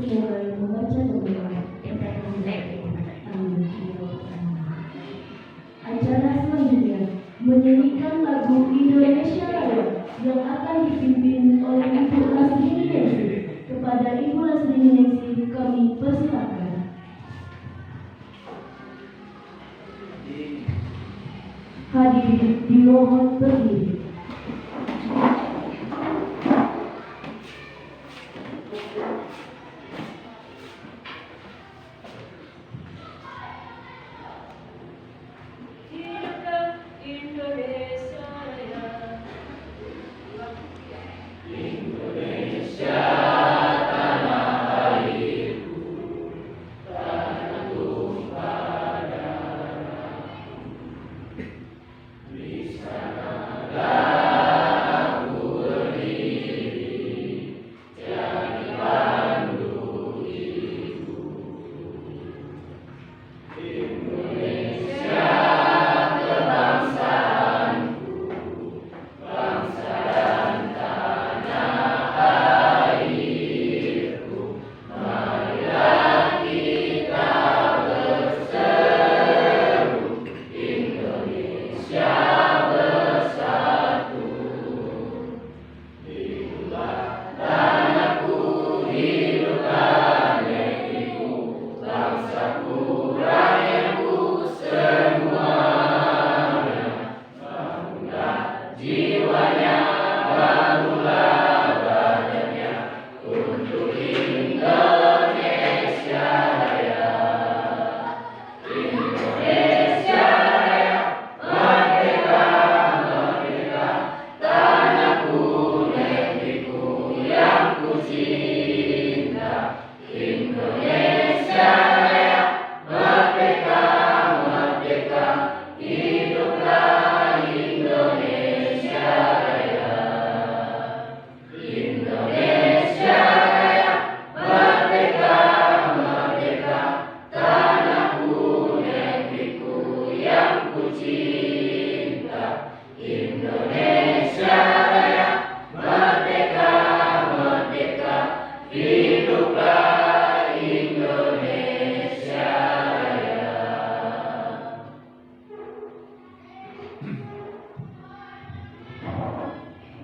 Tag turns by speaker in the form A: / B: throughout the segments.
A: Semoga yang membaca dan mendengar acara selanjutnya menyanyikan lagu Indonesia Raya yang akan dipimpin oleh Ibu Lasrini Nensi. Kepada Ibu Lasrini Nensi kami persilakan. Hadirin dimohon berdiri.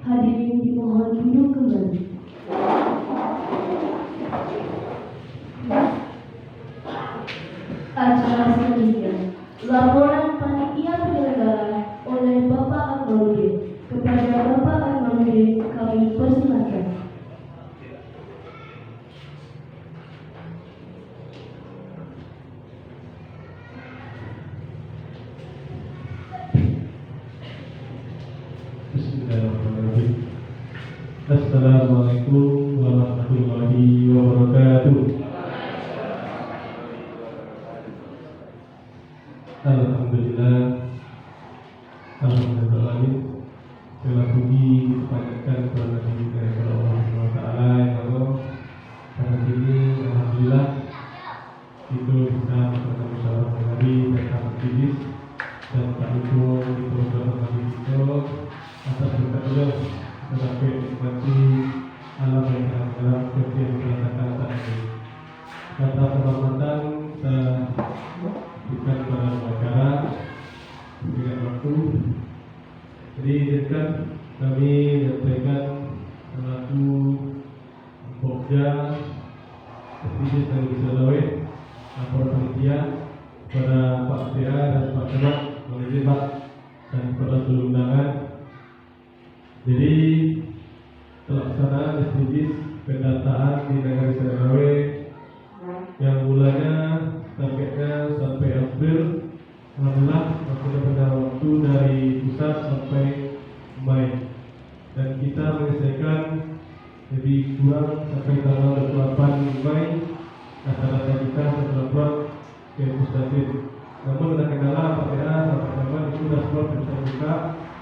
A: Hadirin dimohon duduk kembali. Acara selanjutnya, laporan panitia penyelenggara oleh Bapak Akmaludin. Kepada Bapak Akmaludin kami persilakan.
B: Bismillahirrahmanirrahim. Assalamualaikum warahmatullahi wabarakatuh. Alhamdulillah, alhamdulillah. Segala puji dipanjatkan kepada kita Allah Subhanahu wa taala yang Allah. Pada sini alhamdulillah itu bisa bersama-sama hari bersama Kidis dan Pak Ibu itu bersama kita atas berkat Allah tetapi nikmati alam yang dalam seperti yang dikatakan tadi. Kata penghormatan kita bukan pada acara dengan waktu. Jadi dekat kami menyampaikan satu pokja Kidis dan Wisawit laporan panitia kepada Pak PA dan Pak Kemat oleh Pak dan kepada seluruh undangan. Jadi pelaksanaan SDGs pendataan di negara Serawe yang mulanya targetnya sampai April, alhamdulillah masih pada waktu dari pusat sampai Mei dan kita menyelesaikan lebih kurang sampai tanggal 28 Mei. Rata-rata kita terdapat ke Pusdatin. Namun ada kendala PPA sampai kapan itu sudah semua bisa buka.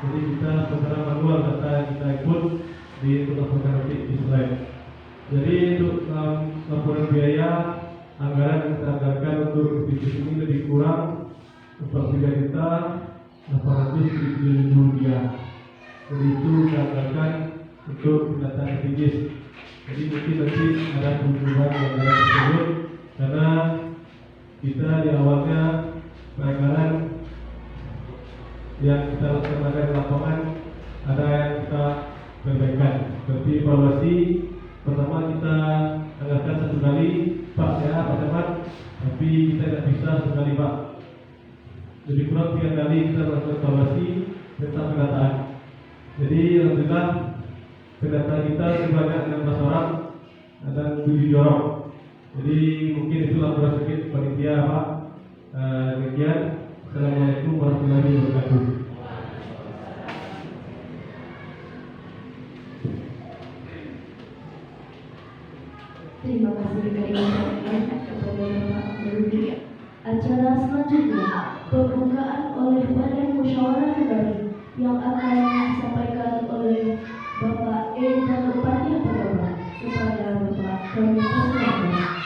B: Jadi kita secara manual data yang kita input di laporan di slide. Jadi untuk laporan biaya anggaran yang kita anggarkan untuk bisnis ini lebih kurang 43.807.000 rupiah. Jadi itu kita anggarkan untuk pendataan SDGs. Jadi mungkin nanti ada kunjungan negara tersebut karena kita di awalnya penganggaran yang kita laksanakan di lapangan ada yang kita perbaikan. Seperti evaluasi pertama kita anggarkan 1 kali Pak Camat, tapi kita tidak bisa 1 kali Pak. Lebih kurang 3 kali kita melakukan evaluasi tentang pendataan. Jadi alhamdulillah pendataan kita sebanyak 16 orang dan 7 jorok. Jadi mungkin itu laporan sedikit panitia Pak. Demikian. Assalamualaikum warahmatullahi wabarakatuh.
A: Terima kasih kami ucapkan kepada Bapak Rudi. Acara selanjutnya pembukaan oleh Badan Musyawarah Negara yang akan disampaikan oleh Bapak Bupati Purbalingga. Kepada Bapak kami persilakan.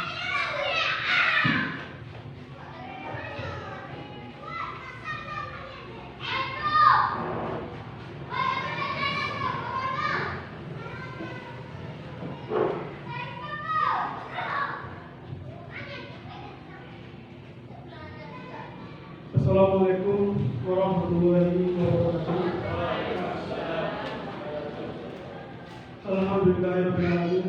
C: Assalamualaikum warahmatullahi wabarakatuh. Alhamdulillahirabbil alamin.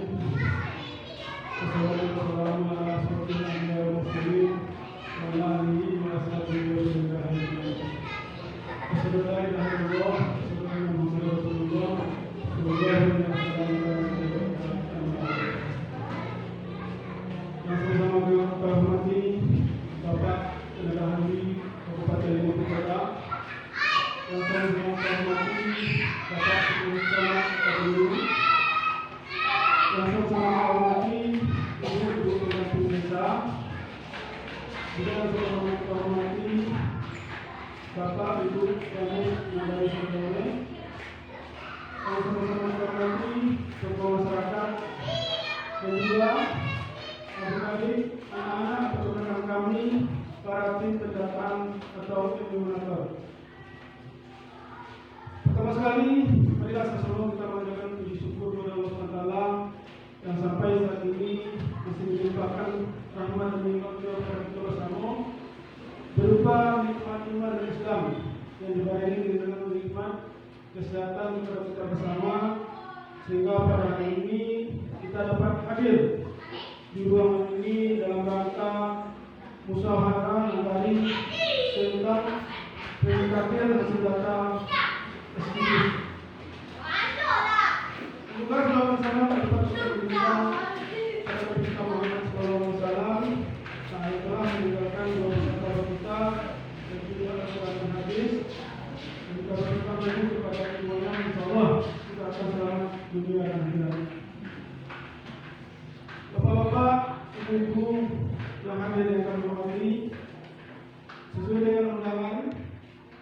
C: Wassalatu wassalamu ala asyrofil anbiya'i wal mursalin wa ala alihi wa sahbihi wa sallam. Asyhadu an la ilaha illallah wa asyhadu anna Muhammadar Rasulullah sallallahu alaihi wasallam. Yang sama dengan hormati Bapak Tenaga Ahli Kabupaten Lombok Utara, yang saya hormati Bapak Kepala KPU, yang saya hormati Ibu Pembantu Desa, juga saya hormati Bapak Ibu Camat Nagari Serdawai, yang saya hormati tokoh masyarakat, dan juga adik-adik, anak-anak atau rekan kami, para tim pendataan atau eliminator. Pertama sekali, marilah sebelum kita mengajarkan puji syukur kepada Allah SWT yang sampai saat ini masih melimpahkan rahmat dan nikmat-Nya kepada kita bersama, berupa nikmat iman dan Islam yang dibarengi dengan nikmat kesehatan kepada kita bersama, sehingga pada hari ini kita dapat hadir di ruangan ini dalam rangka musyawarah negara tentang peningkatan hasil data SDGs. Semoga selama bersama dapat berbincang pada kita Muhammad SAW. Saya telah meninggalkan 2 sahabat kita dan juga Al-Quran hadis. Dan kita berdoa kepada semuanya, insyaallah kita akan selamat dunia dan akhirat. Bapak-bapak, ibu-ibu yang hadir yang kami hormati, sesuai dengan undangan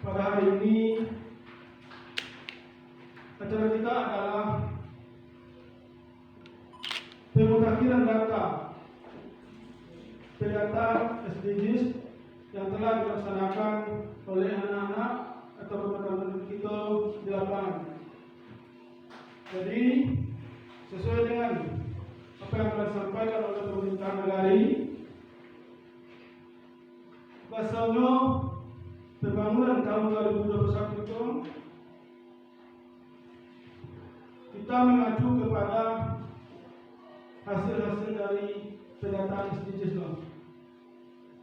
C: pada hari ini acara kita adalah pemutahiran data pendataan SDGs yang telah dilaksanakan oleh anak-anak atau teman-teman kita di lapangan. Jadi sesuai dengan apa yang telah disampaikan oleh pemerintah negara, bahasanya pembangunan tahun 2021 itu kita mengacu kepada hasil-hasil dari pendataan SDGs.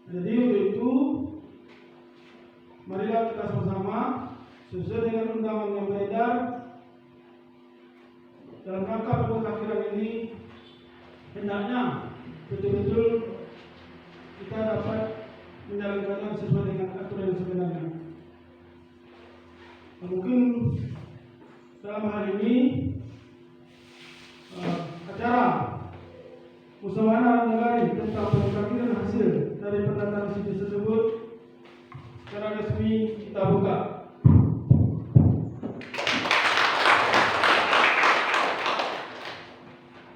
C: Jadi untuk itu marilah kita bersama sesuai dengan undangan yang beredar dalam rangka pemutakhiran ini, hendaknya betul-betul kita dapat menjalankannya sesuai dengan aturan yang sebenarnya. Nah, mungkin dalam hal ini acara musyawarah negara tentang pemutakhiran hasil dari pendataan SDGs tersebut secara resmi kita buka.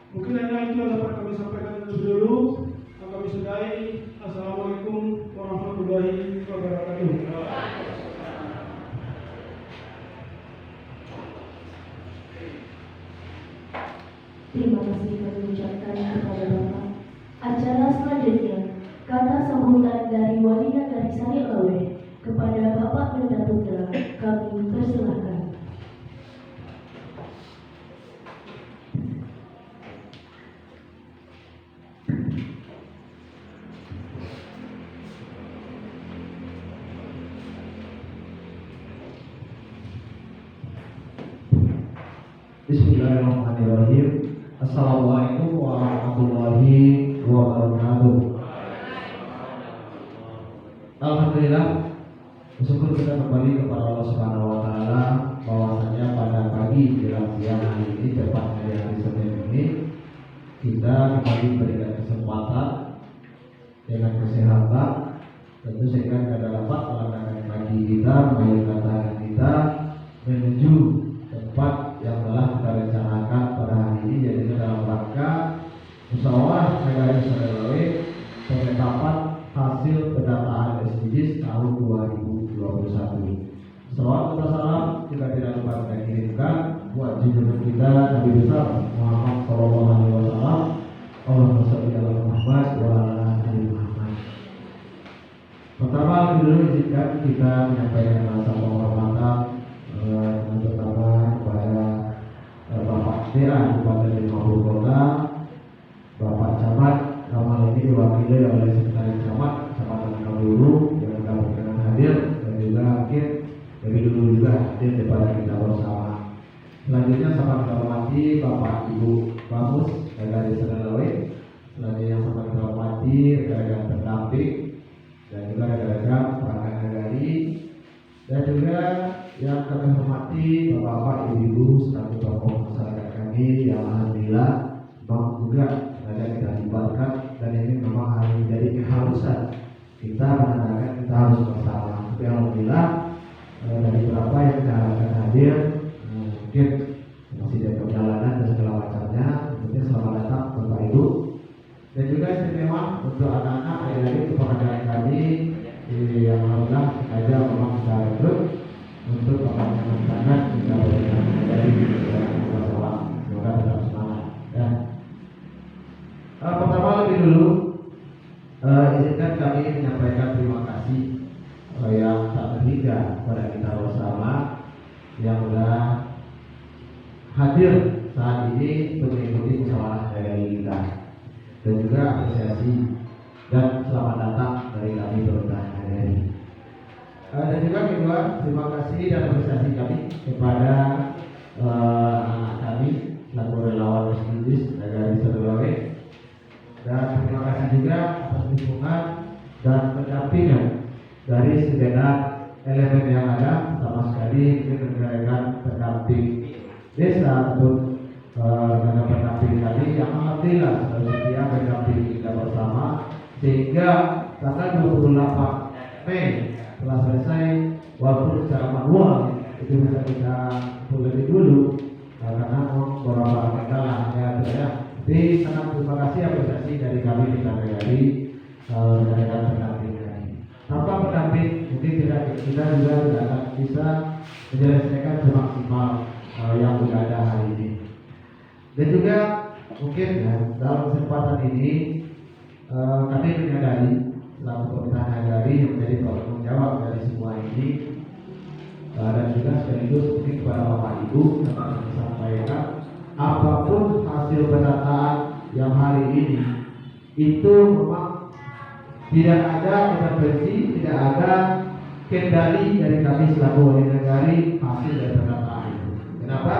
C: Mungkin hanya itu yang dapat kami sampaikan dulu. Kami sudahi. Assalamualaikum warahmatullahi wabarakatuh.
A: Terima kasih kami ucapkan kepada Bapak. Acara selanjutnya, kata sambutan dari Wali Nagari Sari Lawe kepada Bapak Menda Putra kami persilahkan.
D: Bismillahirrahmanirrahim. Assalamualaikum warahmatullahi wabarakatuh. Alhamdulillah, bersyukur kita kembali kepada Allah Subhanahu wa taala bahwasanya pada pagi jelang siang hari ini, tepatnya di hari Senin ini, kita kembali diberikan kesempatan dengan kesehatan, tentu sehingga kita dapat melangkahkan kaki kita, mengayunkan tangan kita menuju tempat yang telah kita rencanakan pada hari ini, yaitu dalam rangka musyawarah Nagari Sari Lawe penetapan hasil pendataan SDGs tahun 2021. Salawat dan salam juga tidak lupa kita kirimkan buat junjungan kita Nabi besar Muhammad Sallallahu Alaihi Wasallam. Allahumma sholli ala Muhammad wa ala ali Muhammad. Pertama dulu izinkan kita menyampaikan rasa penghormatan yang pertama kepada Bapak DA Bupati Lumajang Kota, Bapak Camat, dalam ini diwakili oleh Sekretaris Camat Kecamatan Kaluru yang sudah berkenan hadir, dan juga mungkin dari dulu juga hadir kepada kita bersama. Selanjutnya sama kita hormati Bapak Ibu Bamus dari Sari Lawe, selanjutnya sama kita hormati rekan-rekan pendamping dan juga rekan-rekan perangkat nagari, dan juga yang kami hormati Bapak-bapak, Ibu-ibu selaku tokoh masyarakat kami yang alhamdulillah memang juga ada kita libatkan, dan ini memang harus menjadi keharusan kita menandakan kita harus bersama. Tapi alhamdulillah dari beberapa yang kita harapkan hadir, mungkin masih ada perjalanan dan segala macamnya. Mungkin selamat datang Bapak Ibu, dan juga istimewa untuk anak-anak adik-adik keperadaan kami yang alhamdulillah sengaja memang kita rekrut untuk pengambilan tangan kita berikan dari masalah. Semoga tetap semangat. Ya. Pertama lebih dulu izinkan kami menyampaikan terima kasih yang tak terhingga kepada kita bersama yang sudah hadir saat ini untuk mengikuti musyawarah dari kita, dan juga apresiasi dan selamat datang dari kami berbahagia hari. Dan juga kedua, terima kasih dan apresiasi kami kepada anak kami selaku relawan SDGs Nagari Sari Lawe, dan terima kasih juga atas dukungan dan pendampingan dari segenap elemen yang ada, sama sekali rekan-rekan pendamping desa ataupun rekan pendamping kami yang alhamdulillah selalu setia mendampingi kita bersama, sehingga tanggal 28 Mei telah selesai, walaupun secara manual itu bisa kita lebih dulu karena beberapa kendala ya. Tapi sangat terima kasih apresiasi dari kami kita dari rekan pendamping kami. Tanpa pendamping mungkin kita juga tidak akan bisa menyelesaikan semaksimal yang sudah ada hari ini. Dan juga mungkin ya, dalam kesempatan ini kami menyadari selaku pemerintahan nagari yang menjadi penanggung jawab dari semua ini, dan juga sekaligus mungkin kepada Bapak Ibu dapat disampaikan apapun hasil pendataan yang hari ini itu memang tidak ada intervensi, tidak ada kendali dari kami selaku wali nagari hasil dari pendataan itu. Kenapa?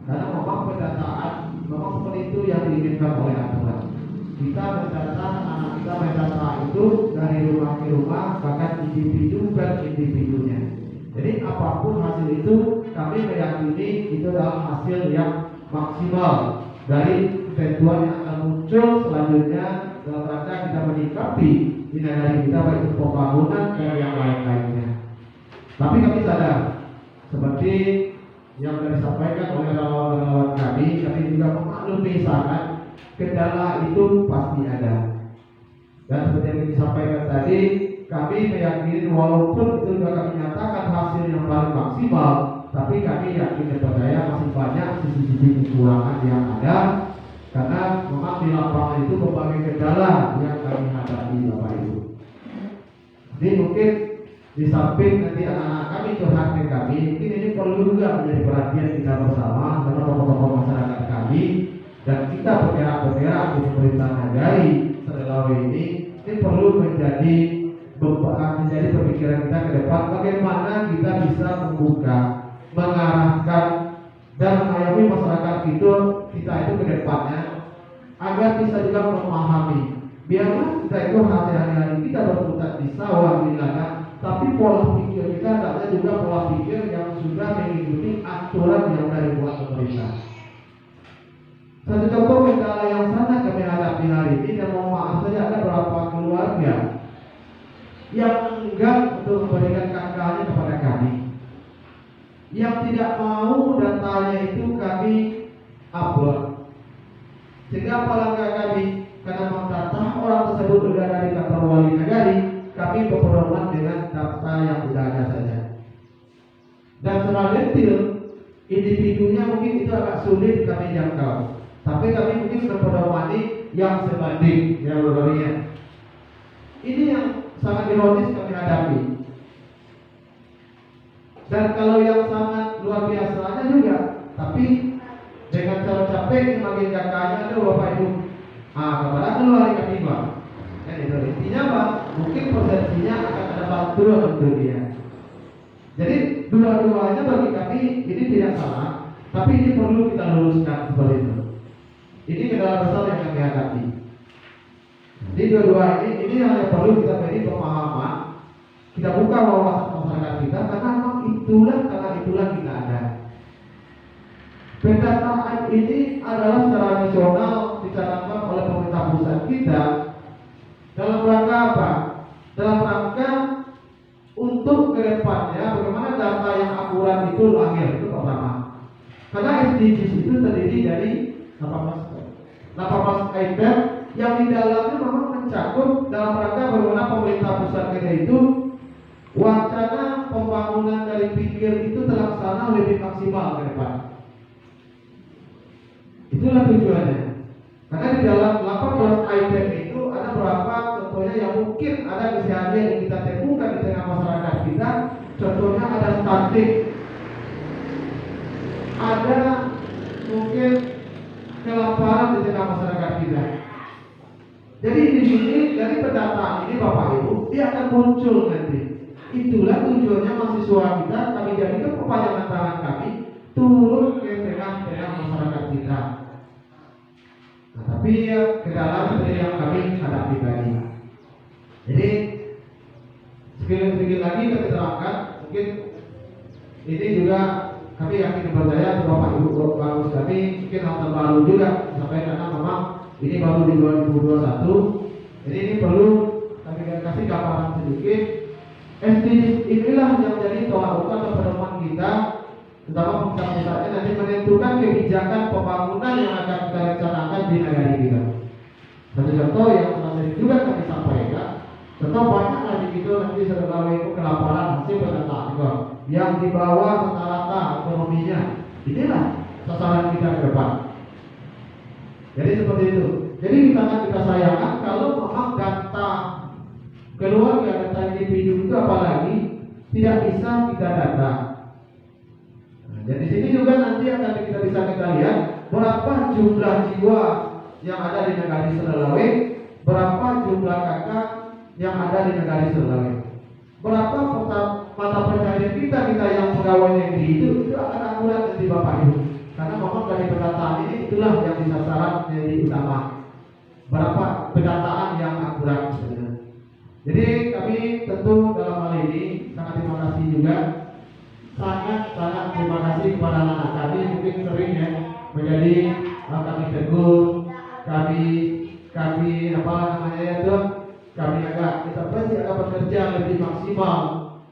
D: Karena memang pendataan memang seperti itu yang diinginkan oleh aturan. Kita mendata, anak kita mendata itu dari rumah ke rumah, bahkan individu per individunya. Jadi apapun hasil itu, kami meyakini itu adalah hasil yang maksimal dari ketentuan yang akan muncul selanjutnya dalam rangka kita menyikapi di negara kita, baik itu pembangunan dan yang lain-lainnya. Tapi kami sadar, seperti yang sudah disampaikan oleh relawan-relawan kami juga memaklumi sangat kendala itu pasti ada. Dan seperti yang disampaikan tadi, kami meyakini walaupun itu sudah kami nyatakan hasil yang paling maksimal, tapi kami yakin dan percaya masih banyak sisi-sisi kekurangan yang ada, Karena memang di lapangan itu berbagai kendala yang kami hadapi Bapak Ibu. Jadi mungkin di samping nanti anak-anak kami curhat ke kami, mungkin ini perlu juga menjadi perhatian kita bersama sama tokoh-tokoh masyarakat kami dan kita bergerak-bergerak di pemerintahan nagari Serdelawe ini perlu menjadi pemikiran kita ke depan bagaimana kita bisa membuka, mengarahkan dan mengayomi masyarakat kita itu ke depannya agar bisa juga memahami biarlah kita itu hari-hari kita berputar di sawah di ladang, tapi pola pikir kita adalah juga pola pikir yang sudah mengikuti aturan yang dari buat pemerintah. Satu contoh kendala yang sangat kami hadapi hari ini, dan mohon maaf saja ada beberapa keluarga yang enggan untuk memberikan kakaknya kepada kami, yang tidak mau datanya itu kami upload, sehingga pelanggan kami karena data orang tersebut sudah dari kantor wali nagari, kami berpedoman dengan data yang sudah ada saja. Dan secara detail individunya mungkin itu agak sulit kami jangkau, tapi kami mungkin berpedomani yang sebanding ya Bapak-Ibu. Ini yang sangat ironis kami hadapi. Dan kalau yang sangat luar biasanya juga, tapi dengan cara capek makin kakaknya itu Bapak Ibu. Kepada keluar kami Pak. Kan itu intinya Pak, mungkin persepsinya akan ada bantuan untuk dia. Jadi dua-duanya bagi kami ini tidak salah, tapi ini perlu kita luruskan seperti itu. Ini kendala besar yang kami hadapi. Jadi dua-dua ini yang perlu kita beri pemahaman, kita buka wawasan masyarakat kita karena itulah kita ada. Pendataan ini adalah secara nasional dicanangkan oleh pemerintah pusat kita dalam rangka apa? Dalam rangka untuk kedepannya bagaimana data yang akurat itu lahir, itu pertama. Karena SDGs itu terdiri dari 18 item yang di dalamnya memang mencakup dalam rangka bagaimana pemerintah pusat kita itu wacana pembangunan dari pinggir itu terlaksana lebih maksimal ke depan. Itulah tujuannya. Karena di dalam 18 item itu ada beberapa contohnya yang mungkin ada keseharian yang kita temukan di tengah masyarakat kita. Contohnya ada stunting, ada mungkin kelaparan di tengah masyarakat kita. Jadi di sini dari pendataan ini Bapak Ibu dia akan muncul nanti. Itulah tujuannya mahasiswa kita kami jadikan perpanjangan tangan kami turun ke tengah-tengah masyarakat kita. Nah, tapi ya kendala seperti yang kami hadapi tadi. Jadi sedikit lagi kami terangkan, mungkin ini juga kami yakin percaya Bapak Ibu bagus kami mungkin hal terbaru juga sampai karena memang ini baru di 2021. Jadi ini perlu kami kasih gambaran sedikit. SDGs inilah yang jadi tolak ukur atau pedoman kita, terutama pusat-pusatnya nanti menentukan kebijakan pembangunan yang akan kita rencanakan di negara kita. Satu contoh yang tadi juga kami sampaikan, contoh banyak lagi gitu nanti Serdelawe itu kelaparan hasil pendataan juga, yang di bawah rata-rata ekonominya. Inilah sasaran kita ke depan. Jadi seperti itu. Jadi sangat kita sayangkan kalau memang data keluarga, data individu itu apalagi tidak bisa kita data. Nah, jadi sini juga nanti akan kita lihat berapa jumlah jiwa yang ada di negara Serdelawe, berapa jumlah kakak yang ada di negara Serdelawe, berapa mata pencaharian kita yang pegawai negeri itu akan akurat nanti Bapak Ibu. Karena memang dari pendataan ini itulah yang disasaran menjadi utama. Berapa pendataan yang akurat sebenarnya. Jadi kami tentu dalam hal ini sangat terima kasih juga, sangat terima kasih kepada anak-anak kami mungkin sering ya menjadi kami tegur, kami apa namanya itu kami agak bekerja lebih maksimal.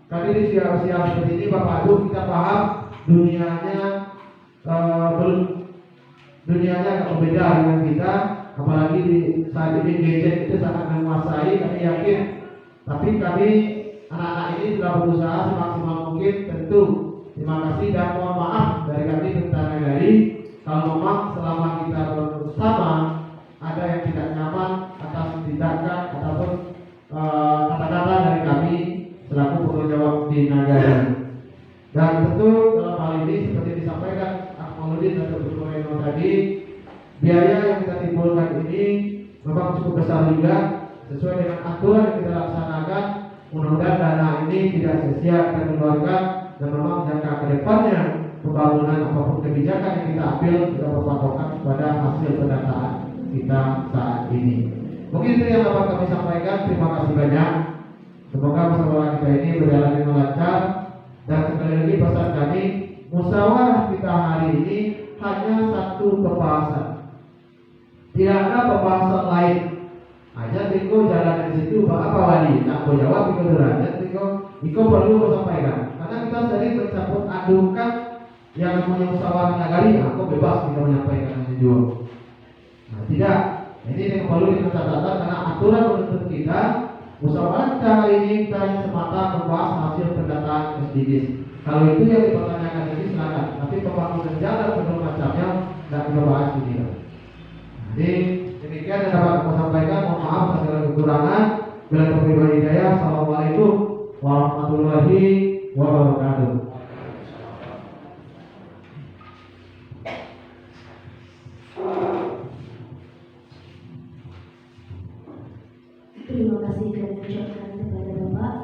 D: Kami di usia seperti ini Bapak Ibu kita paham dunianya agak berbeda dengan kita, apalagi di saat ini gadget itu sangat menguasai. Kami yakin, tapi kami anak-anak ini sudah berusaha semaksimal mungkin. Tentu terima kasih dan mohon maaf dari kami tentang nagari Kalau memang selama kita bersama ada yang tidak nyaman atas tindakan ataupun kata-kata dari kami selaku penanggung jawab di Nagari. Dan tentu dalam hal ini seperti disampaikan Akmaludin dan Dr. Moreno tadi, biaya yang kita timbulkan ini memang cukup besar juga sesuai dengan aturan yang kita laksanakan. Mudah-mudahan dana ini tidak sia-sia kita keluarkan dan memang jangka ke depannya pembangunan apapun kebijakan yang kita ambil kita berpatokan kepada hasil pendataan kita saat ini. Mungkin itu yang dapat kami sampaikan. Terima kasih banyak. Semoga musyawarah kita ini berjalan dengan lancar. Dan sekali lagi pesan kami, musyawarah kita hari ini hanya satu pembahasan. Tidak ada pembahasan lain. Aja Tiko jalan di situ, apa wali? Aku jawab Tiko derajat, Tiko perlu sampaikan. Karena kita sering mencampur adukan yang namanya musyawarah nagari, aku bebas kita menyampaikan juga. Nah, tidak. Ini yang perlu kita catatan karena aturan menuntut kita musyawarah kali ini kita semata membahas hasil pendataan SDGs. Kalau itu yang dipertanyakan ini silakan. Tapi pembangunan jalan dan macamnya tidak kita bahas ini. Jadi demikian yang dapat aku sampaikan. Mohon maaf atas segala kekurangan. Bila terlalu hidayah. Assalamualaikum warahmatullahi wabarakatuh.
A: Terima kasih kami ucapkan kepada Bapak.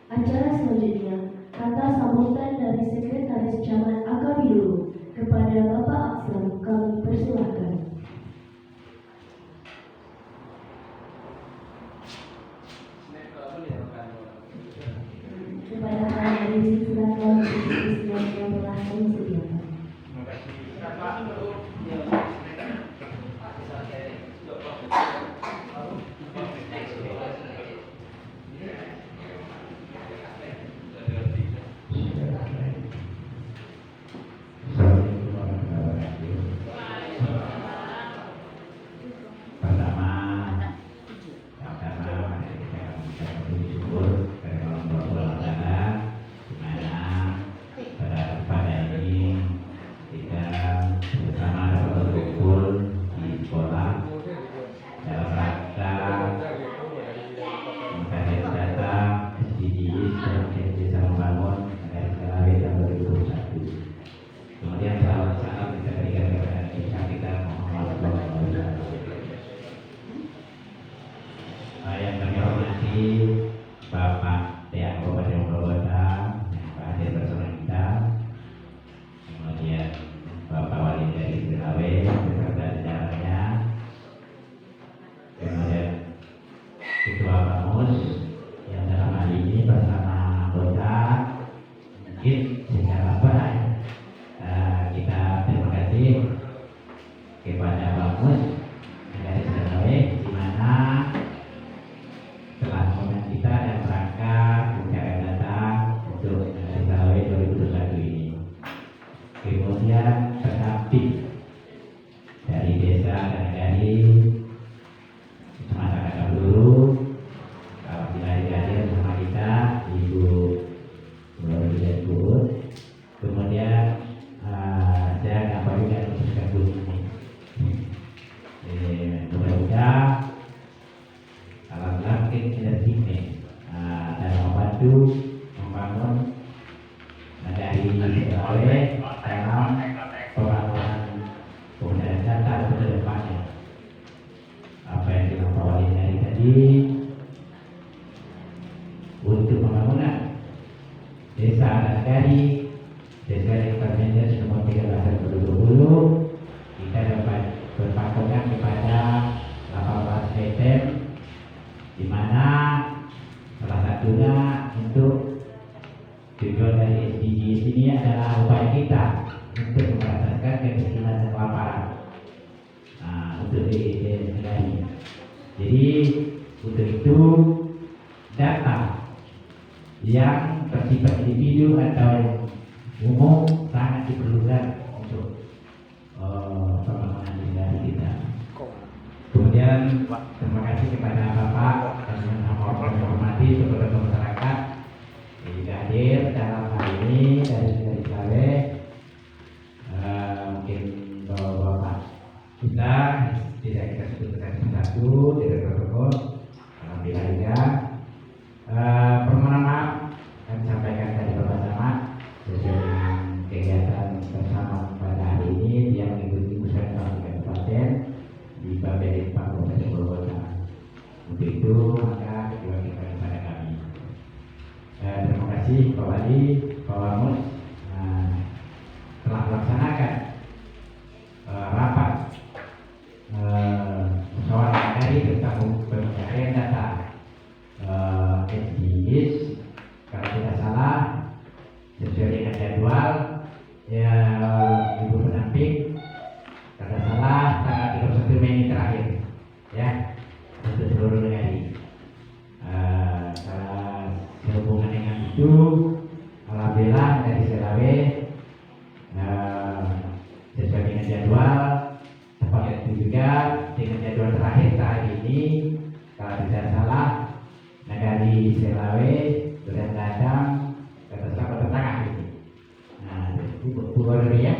A: Acara selanjutnya, kata sambutan dari Sekretaris Camat Akabilu kepada Bapak Aksam kami persilahkan. Kepada para hadirin silakan berdiri yang telah kami sediakan.
E: Untuk pembangunan desa Nagari, desa yang tersedia nomor 13/2020, kita dapat berpatokan kepada 18 item, di mana salah satunya untuk tujuan dari SDGs ini adalah upaya kita untuk mempertahankan kemiskinan dan kelaparan. Untuk di Nagari. Jadi untuk itu data yang bersifat individu atau umum sangat diperlukan untuk pembangunan negara kita. Kemudian terima kasih kepada Bapak dan yang menghormati kepada masyarakat yang hadir dalam hal ini dari Sulawesi. Mungkin kasih Pak Wali, Pak Wamus telah melaksanakan rapat musyawarah nagari tentang pencarian data SDGs. Kalau tidak salah sesuai dengan jadwal ya, Ibu pendamping, kalau salah tanggal 31 Mei terakhir ya, untuk seluruh negari. Sehubungan dengan itu, alhamdulillah dari Selawe sesuai dengan jadwal, tepat itu juga dengan jadwal terakhir saat ini, kalau tidak salah negari Selawe sudah datang ke Kota Tengah ini. Nah, itu Purworejo ya.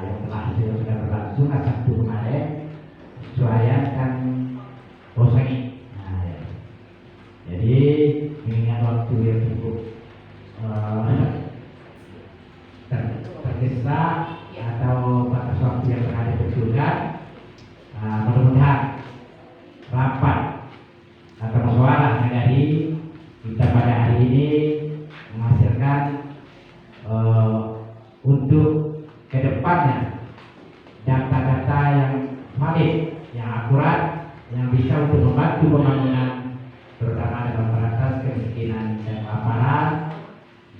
E: Yang telah sudah berlangsung Sabtu kemarin, Suayan dan Bosangi. Jadi mengingat waktu yang cukup tergesa atau batas waktu yang berada berjugat, mudah-mudahan rapat atau musyawarah nagari kita pada hari ini menghasilkan untuk kedepannya data-data yang valid, yang akurat, yang bisa untuk membantu pembangunan terutama dalam pemberantasan kemiskinan dan kelaparan.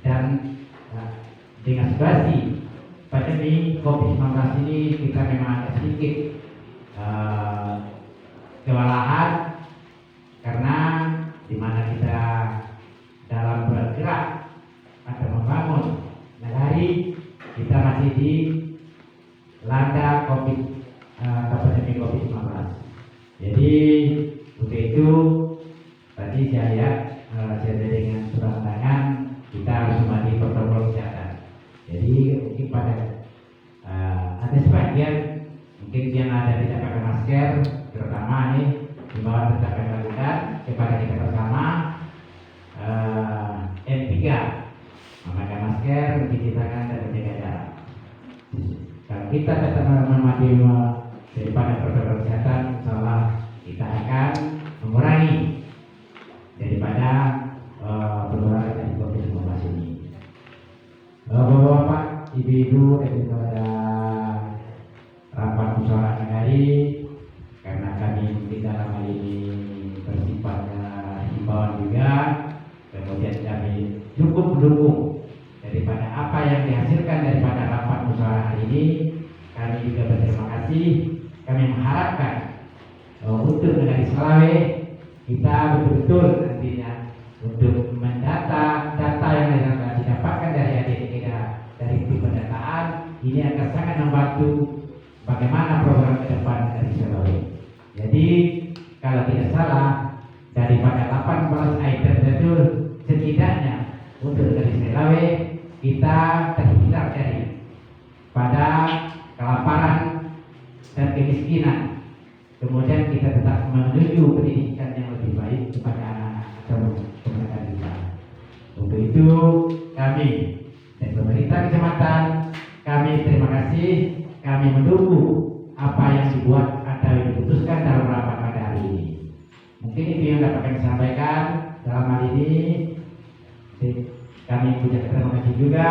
E: Dan dengan situasi pandemi COVID-19 ini kita memang ada sedikit kewalahan karena di mana kita dalam bergerak atau membangun nagari, kita masih di landa pandemi COVID-19. Jadi untuk itu tadi saya lihat dengan surat tangan kita harus mematuhi protokol kesehatan. Jadi mungkin pada ada sebagian mungkin yang ada tidak pakai masker, terutama ini di bawah tetap lakukan kepada kita bersama N3 memakai masker, mencuci tangan dan menjaga jarak. Kalau kita tetap mematuhi daripada protokol kesehatan, insyaallah kita akan mengurangi daripada penularan dari COVID-19 ini. Bapak-bapak, ibu-ibu, daripada rapat musyawarah nagari, karena kami mungkin dalam hal ini bersifat himbauan juga, kemudian kami cukup mendukung daripada apa yang dihasilkan daripada rapat musyawarah hari ini. Kami juga berterima kasih. Kami mengharapkan untuk negara Selawe kita betul-betul nantinya untuk mendata data yang didapatkan dari adik kita dari tim pendataan ini akan sangat membantu bagaimana program ke depan dari Selawe. Jadi kalau tidak salah daripada 18 item itu setidaknya untuk dari Selawe kita terhindar dari pada kelaparan dan kemiskinan. Kemudian kita tetap menuju pendidikan yang lebih baik kepada anak-anak atau kepada kita. Untuk itu kami dan pemerintah kecamatan kami terima kasih. Kami mendukung apa yang dibuat atau diputuskan dalam rapat pada hari ini. Mungkin itu yang dapat kami sampaikan dalam hal ini. Kami punya terima kasih juga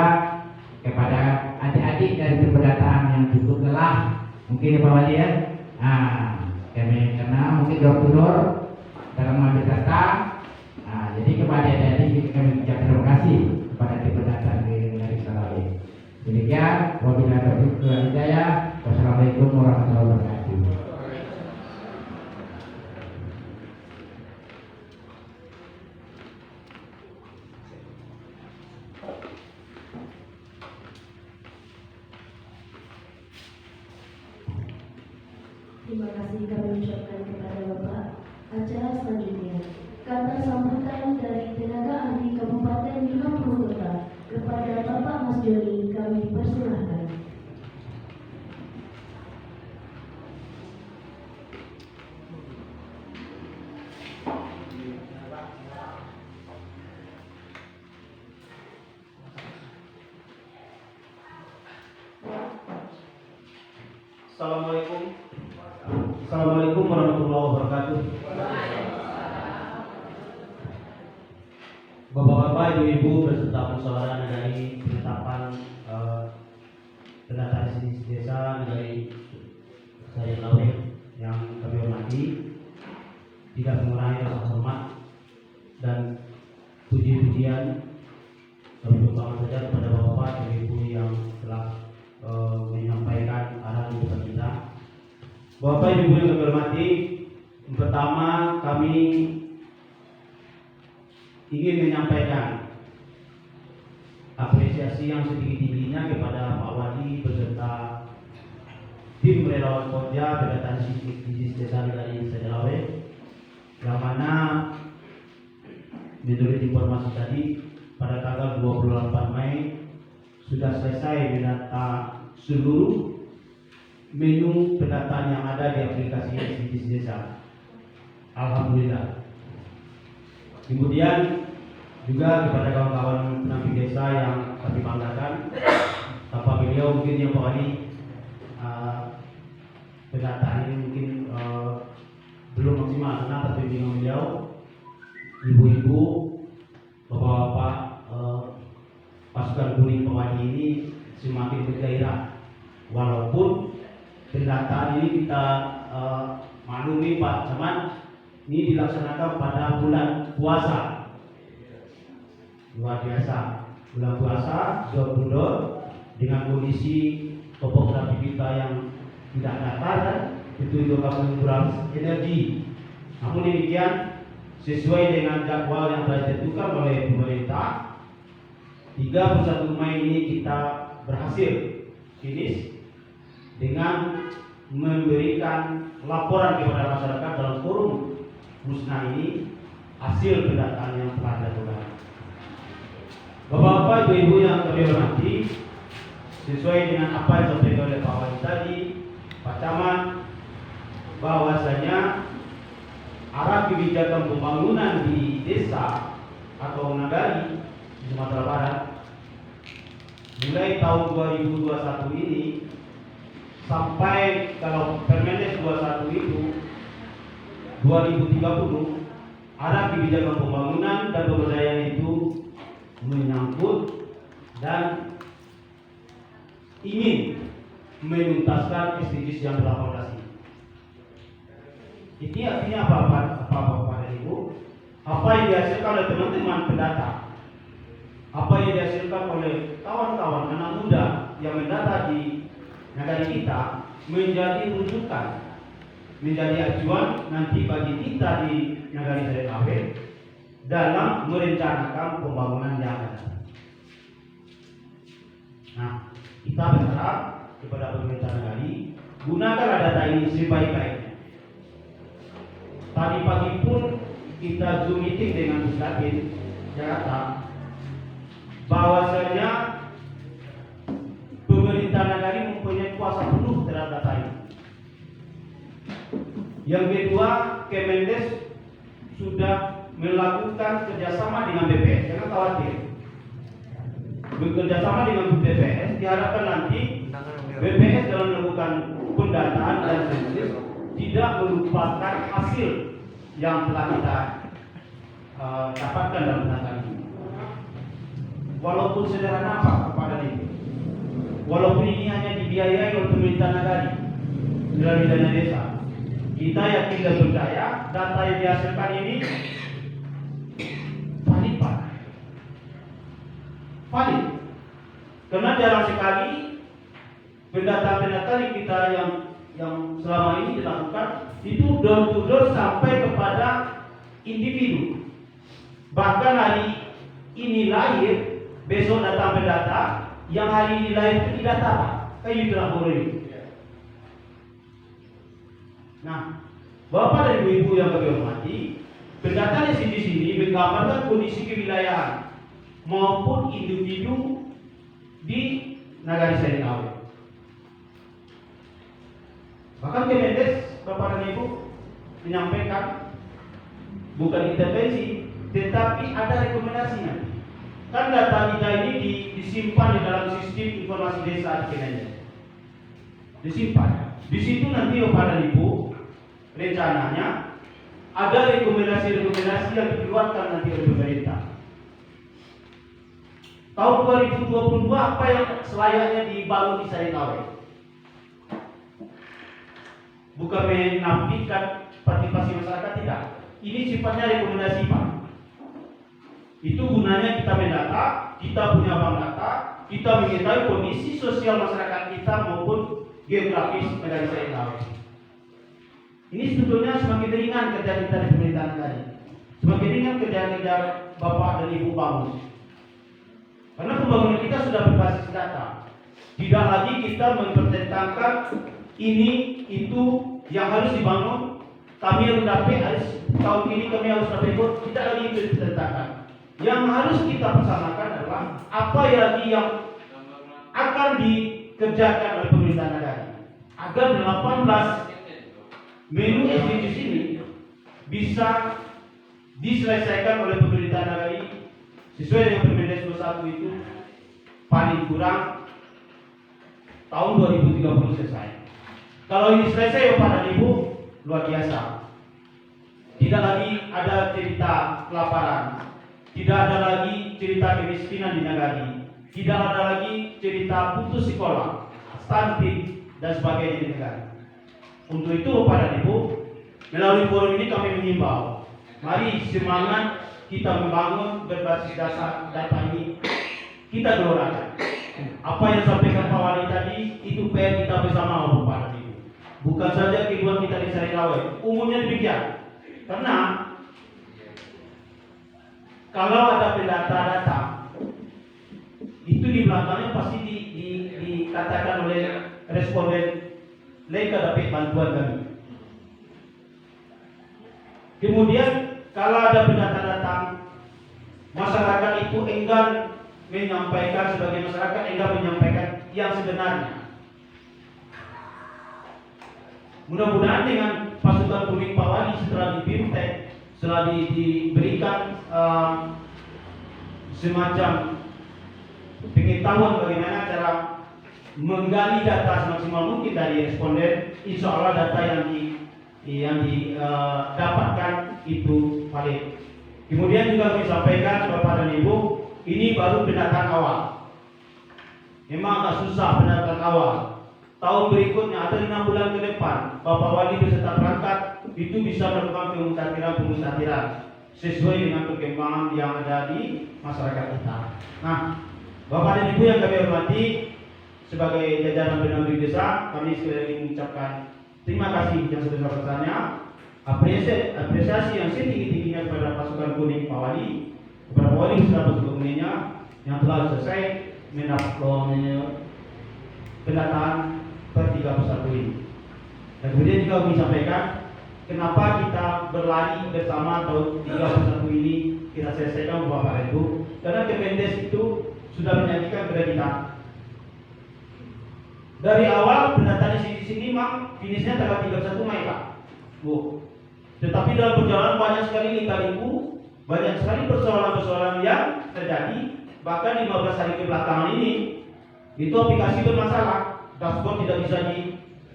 E: kepada adik-adik dari pendataan yang cukup lelah. Mungkin ya Pak Wali ya. Kami kenal mungkin door to door dalam mengambil data. Jadi kepada adik-adik kami ucapkan terima kasih kepada tim pendataan dari Selawe. Demikian, wabillahi taufiq wal hidayah. Wassalamualaikum warahmatullahi wabarakatuh.
A: Terima kasih kami ucapkan kepada Bapak. Acara selanjutnya, kata sambutan dari tenaga ahli Kabupaten 50 Kota kepada Bapak Mas Joni kami persilahkan.
D: Assalamualaikum warahmatullahi wabarakatuh.
F: Bapak-bapak, ibu-ibu beserta musyawarah dari penetapan pendataan bisnis desa dari saya Lawe yang kami hormati, tidak mengurangi rasa hormat dan puji-pujian terutama saja kepada bapak dan ibu yang telah menyampaikan arahan kepada kita. Bapak ibu yang kami hormati, pertama kami ingin menyampaikan apresiasi yang setinggi-tingginya kepada Pak Wadi beserta tim relawan Koja Pendataan Bisnis Desa dari Sedelawe, yang mana menurut informasi tadi pada tanggal 28 Mei sudah selesai mendata seluruh menu pendataan yang ada di aplikasi Bisnis Desa. Alhamdulillah. Kemudian juga kepada kawan-kawan penamping desa yang kami banggakan, tanpa beliau mungkin yang Pak Wadi pendataan ini mungkin belum maksimal karena atas bimbingan beliau, ibu-ibu, bapak-bapak, pasukan kuning Pak Wadi ini semakin bergairah. Walaupun pendataan ini kita maklumi Pak, cuman ini dilaksanakan pada bulan puasa. Luar biasa. Bulan puasa, door to door, dengan kondisi topografi kita yang tidak datar, itu kami kurang energi. Namun demikian, sesuai dengan jadwal yang telah ditentukan oleh pemerintah, 31 Mei ini kita berhasil finish dengan memberikan laporan kepada masyarakat dalam forum musnah ini hasil pendataan yang telah dilakukan. Bapak-bapak, ibu-ibu yang kami hormati, sesuai dengan apa yang disampaikan oleh Pak Wali tadi, Pak Camat, bahwasanya arah kebijakan pembangunan di desa atau nagari di Sumatera Barat mulai tahun 2021 ini sampai kalau Permenes 21 itu 2030, arah kebijakan pembangunan dan pemberdayaan itu menyangkut dan ingin menuntaskan SDGs yang telah ini. Ini artinya apa Bapak dan Ibu? Apa yang dihasilkan oleh teman-teman pendata, apa yang dihasilkan oleh kawan-kawan anak muda yang mendata di negara kita menjadi rujukan, menjadi acuan nanti bagi kita di negara Sedelawe dalam merencanakan pembangunan yang akan datang. Nah, kita berharap kepada pemerintah negara, gunakanlah data ini sebaik-baiknya. Tadi pagi pun kita Zoom meeting dengan Pusdatin Jakarta, bahwasanya pemerintah negara mempunyai kuasa penuh terhadap data ini. Yang kedua, Kemendes sudah melakukan kerjasama dengan BPS, jangan khawatir. Bekerjasama dengan BPS, diharapkan nanti BPS dalam melakukan pendataan dan sensus tidak melupakan hasil yang telah kita dapatkan dalam pendataan ini. Walaupun sederhana apa kepada ini, walaupun ini hanya dibiayai oleh pemerintah negara melalui dana desa, kita yakin dan percaya data yang dihasilkan ini valid. Karena jarang sekali pendataan-pendataan kita yang selama ini dilakukan itu door to door sampai kepada individu. Bahkan hari ini lahir, besok datang pendata, yang hari ini lahir itu tidak tahu. Kayak itu lah boleh. Nah, Bapak dan Ibu-ibu yang kami hormati, pendataan di sini menggambarkan kondisi kewilayahan maupun individu di negara Sedelawe. Bahkan Kemendes, Bapak dan Ibu, menyampaikan bukan intervensi, tetapi ada rekomendasinya. Kan data kita ini disimpan di dalam sistem informasi desa di Kemendes. Disimpan. Di situ nanti Bapak dan Ibu, rencananya ada rekomendasi-rekomendasi yang dikeluarkan nanti oleh pemerintah. tahun 2022 apa yang selayaknya dibangun di Saritawe? Bukan menafikan partisipasi masyarakat, tidak. Ini sifatnya rekomendasi, Pak. Itu gunanya kita mendata, kita punya bank data, kita mengetahui kondisi sosial masyarakat kita maupun geografis negara Saritawe. Ini sebetulnya semakin ringan kerja kita di pemerintahan tadi. Semakin ringan kerja-kerja Bapak dan Ibu Bamus. Karena pembangunan kita sudah berbasis data. Tidak lagi kita mempertentangkan ini, itu yang harus dibangun. Kami harus dapat tahun ini, kami harus dapat itu. Tidak lagi itu dipertentangkan. Yang harus kita persamakan adalah apa lagi yang akan dikerjakan oleh pemerintahan negara. Agar 18 menu SDGs ini bisa diselesaikan oleh pemerintahan negara ini sesuai dengan Permendes 21 itu paling kurang tahun 2030 selesai. Kalau ini selesai Bapak dan Ibu, luar biasa. Tidak lagi ada cerita kelaparan, tidak ada lagi cerita kemiskinan di negara, tidak ada lagi cerita putus sekolah, stunting dan sebagainya di negara. Untuk itu Bapak dan Ibu, melalui forum ini kami mengimbau, mari semangat kita membangun berbasis data ini, kita gelorakan. Apa yang disampaikan Pak Wali tadi, itu PR kita bersama Bapak dan Ibu. Bukan saja kehidupan kita di Saritawe, umumnya demikian. Karena kalau ada data, itu di belakangnya pasti dikatakan oleh responden, mereka dapat bantuan kami. Kemudian kalau ada data, masyarakat itu enggan menyampaikan, sebagai masyarakat enggan menyampaikan yang sebenarnya. Mudah-mudahan dengan pasukan kuning Pak Wali setelah dibimtek, setelah diberikan semacam pengetahuan bagaimana cara menggali data semaksimal mungkin dari responden, insya Allah data yang didapatkan itu valid. Kemudian juga kami sampaikan Bapak dan Ibu, ini baru pendataan awal. Memang agak susah pendataan awal. Tahun berikutnya atau 6 bulan ke depan, Bapak Wali beserta perangkat itu bisa melakukan pemutahiran sesuai dengan perkembangan yang ada di masyarakat kita. Nah, Bapak dan Ibu yang kami hormati, sebagai jajaran pendamping desa, kami sekali lagi mengucapkan terima kasih yang sebesar-besarnya, apresiasi yang setinggi-tingginya kepada pasukan kuning Pak Wali, kepada Pak Wali beserta pasukan kuningnya yang telah selesai mendapatkan pendataan per 31 ini. Dan kemudian juga kami sampaikan kenapa kita berlari bersama tahun 31 ini kita selesaikan Bapak Ibu, karena Kemendes itu sudah menjanjikan kepada kita. Dari awal pendataan di sini memang finishnya tanggal 31 Mei Pak. Tetapi dalam perjalanan banyak sekali lika-liku, banyak sekali persoalan-persoalan yang terjadi. Bahkan 15 hari kebelakangan ini itu aplikasi bermasalah, dashboard tidak bisa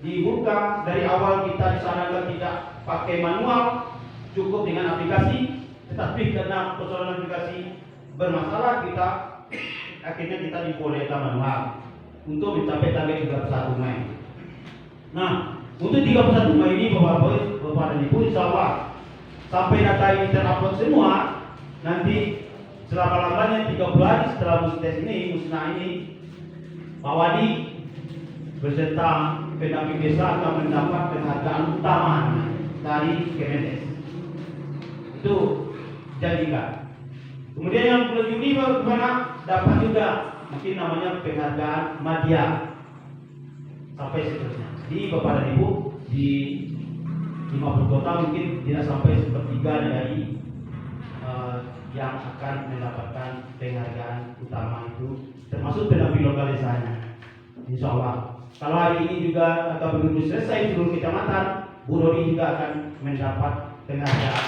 F: dibuka. Dari awal kita disarankan tidak pakai manual, cukup dengan aplikasi. Tetapi karena persoalan aplikasi bermasalah, akhirnya kita dibolehkan manual untuk mencapai target 31 Mei. Nah, untuk 31 Mei ini Bapak dan Ibu, insya Allah sampai data ini terupload semua, nanti selama-lamanya 30 hari setelah musnah ini, Pak Wadi beserta pendamping desa akan mendapat penghargaan utama dari Kemendes. Itu janjikan. Kemudian yang bulan Juni bagaimana? Dapat juga mungkin namanya penghargaan Madya sampai seterusnya. Di Bapak dan Ibu di 50 kota mungkin tidak sampai sepertiga dari yang akan mendapatkan penghargaan utama itu, termasuk pendamping lokal desanya. Insya Allah. Kalau hari ini juga akan begitu selesai seluruh kecamatan, Bu Rodi juga akan mendapat penghargaan.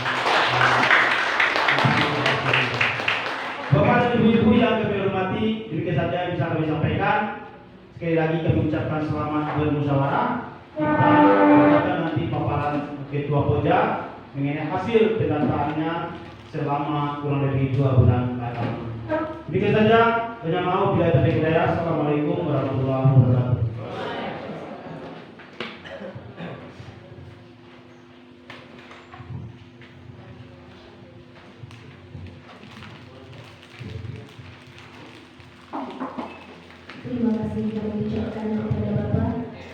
F: Bapak dan Ibu yang kami hormati, demikian saja yang bisa kami sampaikan. Sekali lagi kami ucapkan selamat bermusyawarah. Kita akan nanti paparan Ketua Poja mengenai hasil pendataannya selama kurang lebih 2 bulan ke depan. Demikian saja, dengan mau bila ada hidayah. Assalamualaikum warahmatullahi wabarakatuh.
A: Terima kasih kami ucapkan kepada Bapak.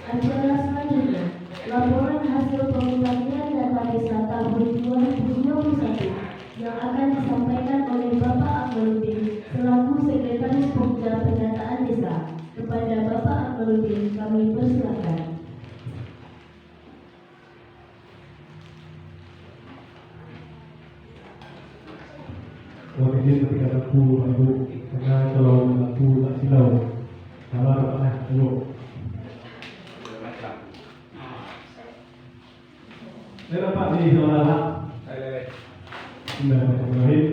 A: Acara selanjutnya, laporan hasil pemilihan data desa tahun 2021 yang akan disampaikan oleh Bapak Akmaluddin selaku Sekretaris Pokja Pendataan Desa. Kepada Bapak Akmaluddin kami persilakan.
B: Mohon izin ketika aku karena kalau aku tak silau, salah mana aku. Saya dapat di salah. Bismillahirrahmanirrahim.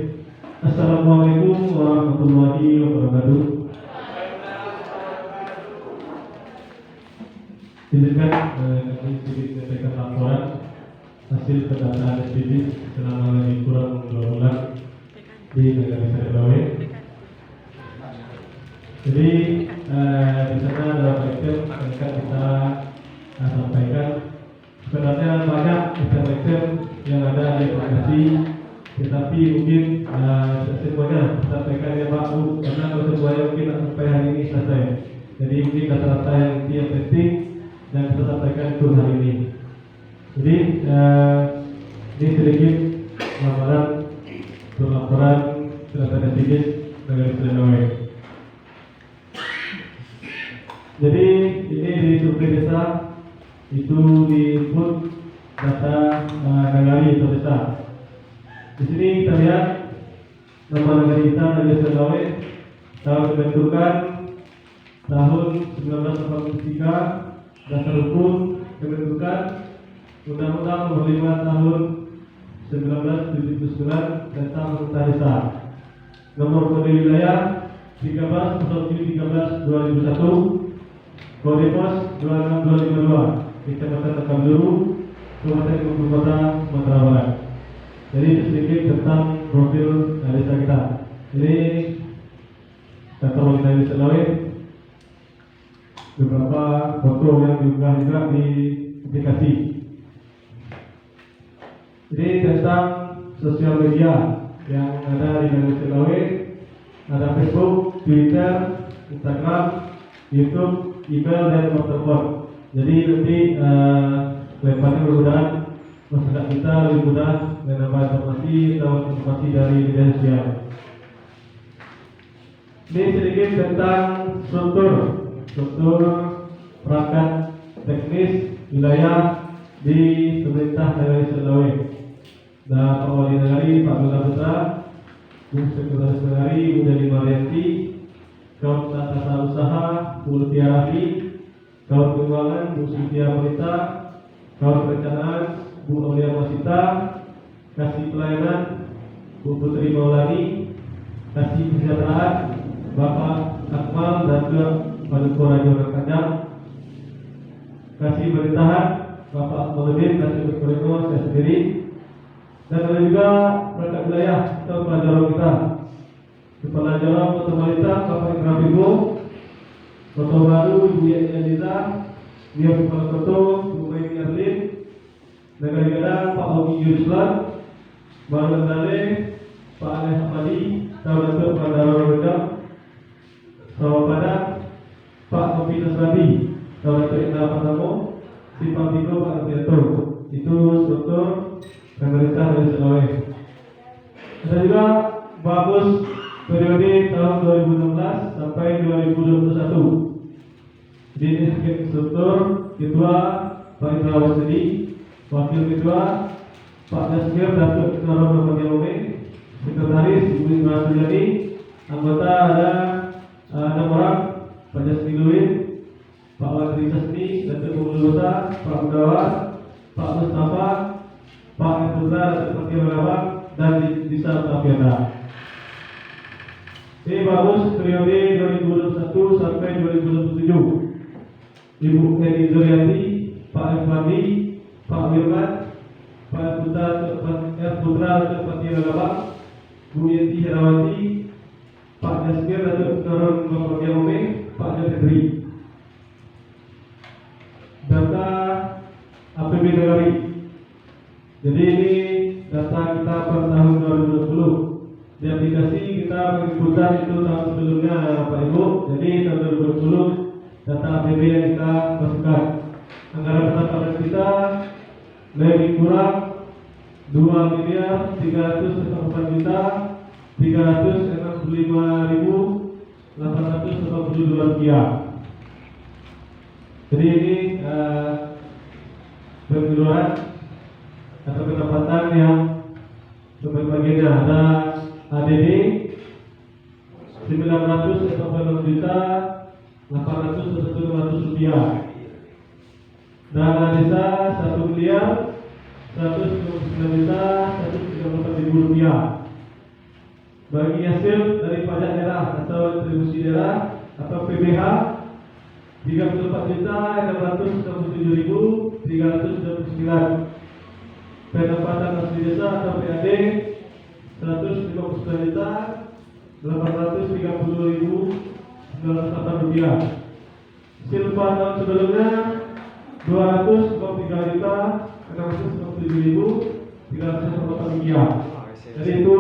B: Assalamualaikum warahmatullahi wabarakatuh. Izinkan kami sedikit menyampaikan laporan hasil pendataan SPB selama lebih kurang 2 bulan di negara Zimbabwe. Jadi di sana dalam item akan kita sampaikan sebenarnya banyak item yang ada di aplikasi, tetapi mungkin semuanya sampaikan ya Pak Bu, karena kalau semuanya mungkin tak sampai hari ini selesai. Jadi mungkin kata-kata yang penting dan kita sampaikan untuk hari ini. Jadi ini sedikit laporan data sedikit dari Zimbabwe. Jadi ini di survei desa itu di input data nagari atau desa. Di sini kita lihat nama negara kita dari Zimbabwe tahun pembentukan tahun 1983, dasar hukum pembentukan Undang-Undang Nomor 5 Tahun 1979 tentang pemerintah desa. Nomor kode wilayah 13/13/2001, kode pos 26252, Kecamatan Tekanduru, Kabupaten Ibu Kota, Sumatera Barat. Jadi sedikit tentang profil desa kita. Ini data wanita di Zimbabwe. Beberapa foto yang diunggah juga di aplikasi. Jadi tentang sosial media yang ada di negara Zimbabwe, ada Facebook, Twitter, Instagram, YouTube, email, dan telepon. Jadi nanti lepas mudah-mudahan masyarakat kita lebih mudah mendapat informasi dari media sosial. Ini sedikit tentang struktur perangkat teknis wilayah di pemerintah negara Zimbabwe. Dan Pak Wali Negari, Pak Duta Putra, Bu Sekretaris Negari, Bu Deni Marianti, Kaum Tata Usaha, Bu Lutia Rafi, Kaum Keuangan, Bu Sintia Polita, Kaum Perencanaan, Bu Aulia Masita, Kasih Pelayanan, Bu Putri Maulani, Kasih Kesejahteraan, Bapak Akmal dan juga Pak Duko Radio Rangkajang, Kasih Pemerintahan, Bapak Akmaluddin, Kasih Berkoreko, saya sendiri, dan ada juga perangkat wilayah atau kepala jalan kita, Kepala Jalan Kota Malita, Bapak Ikram Ibu, Kota Baru, Ibu Yeliza, Dia Kepala Kota, Ibu Maini Arlin, Negara Gadang, Pak Ogi Yuslan, Baru Andale, Pak Aleh Hamadi, Tahu Datuk Kepala Daerah Rendang, Sawah Padang, Pak Kopi Nasrani, Tahu Datuk Indah Patamo, Simpang Tiko, Pak Artianto. Itu struktur pemerintah dari Zimbabwe. Ada juga bagus periode tahun 2016 sampai 2021. Jadi ini sedikit struktur ketua Pak Indra Wasedi, wakil ketua Pak Dasmir Datuk Ketua Romo Yome, sekretaris Ibu Indra Suryani, anggota ada 6 orang, Pak Jasmine Luwin, Pak Wadri Sasni, Datuk Mubulota, Pak Udawan, Pak Mustafa, Pak Putra, Datuk Menteri Rawat, dan Disa Tafiana. Ini bagus periode 2021 sampai 2027. Ibu Eni Zuriati, Pak Efandi, Pak Wirman, Pak Putra, Datuk Menteri Rawat, Bu Yenti Herawati, Pak Jasmir Datuk Turun Bapak Ome, Pak Jatendri. Data APB Negari. Jadi ini data kita per tahun 2020. Di aplikasi kita menginputkan itu tahun sebelumnya Bapak Ibu. Jadi tahun 2020 data APB yang kita masukkan. Anggaran pendapatan kita lebih kurang 2.365.882 rupiah. Jadi ini pengeluaran atau pendapatan yang sebagiannya ada ADD 946.800 rupiah, dana desa 1.129.134.000 rupiah. Bagi hasil dari pajak daerah atau retribusi daerah atau PBH 34.667.329. Pendapatan asli desa atau PAD 159.830.908 rupiah. Silpa tahun sebelumnya 253.697.308 rupiah. Jadi itu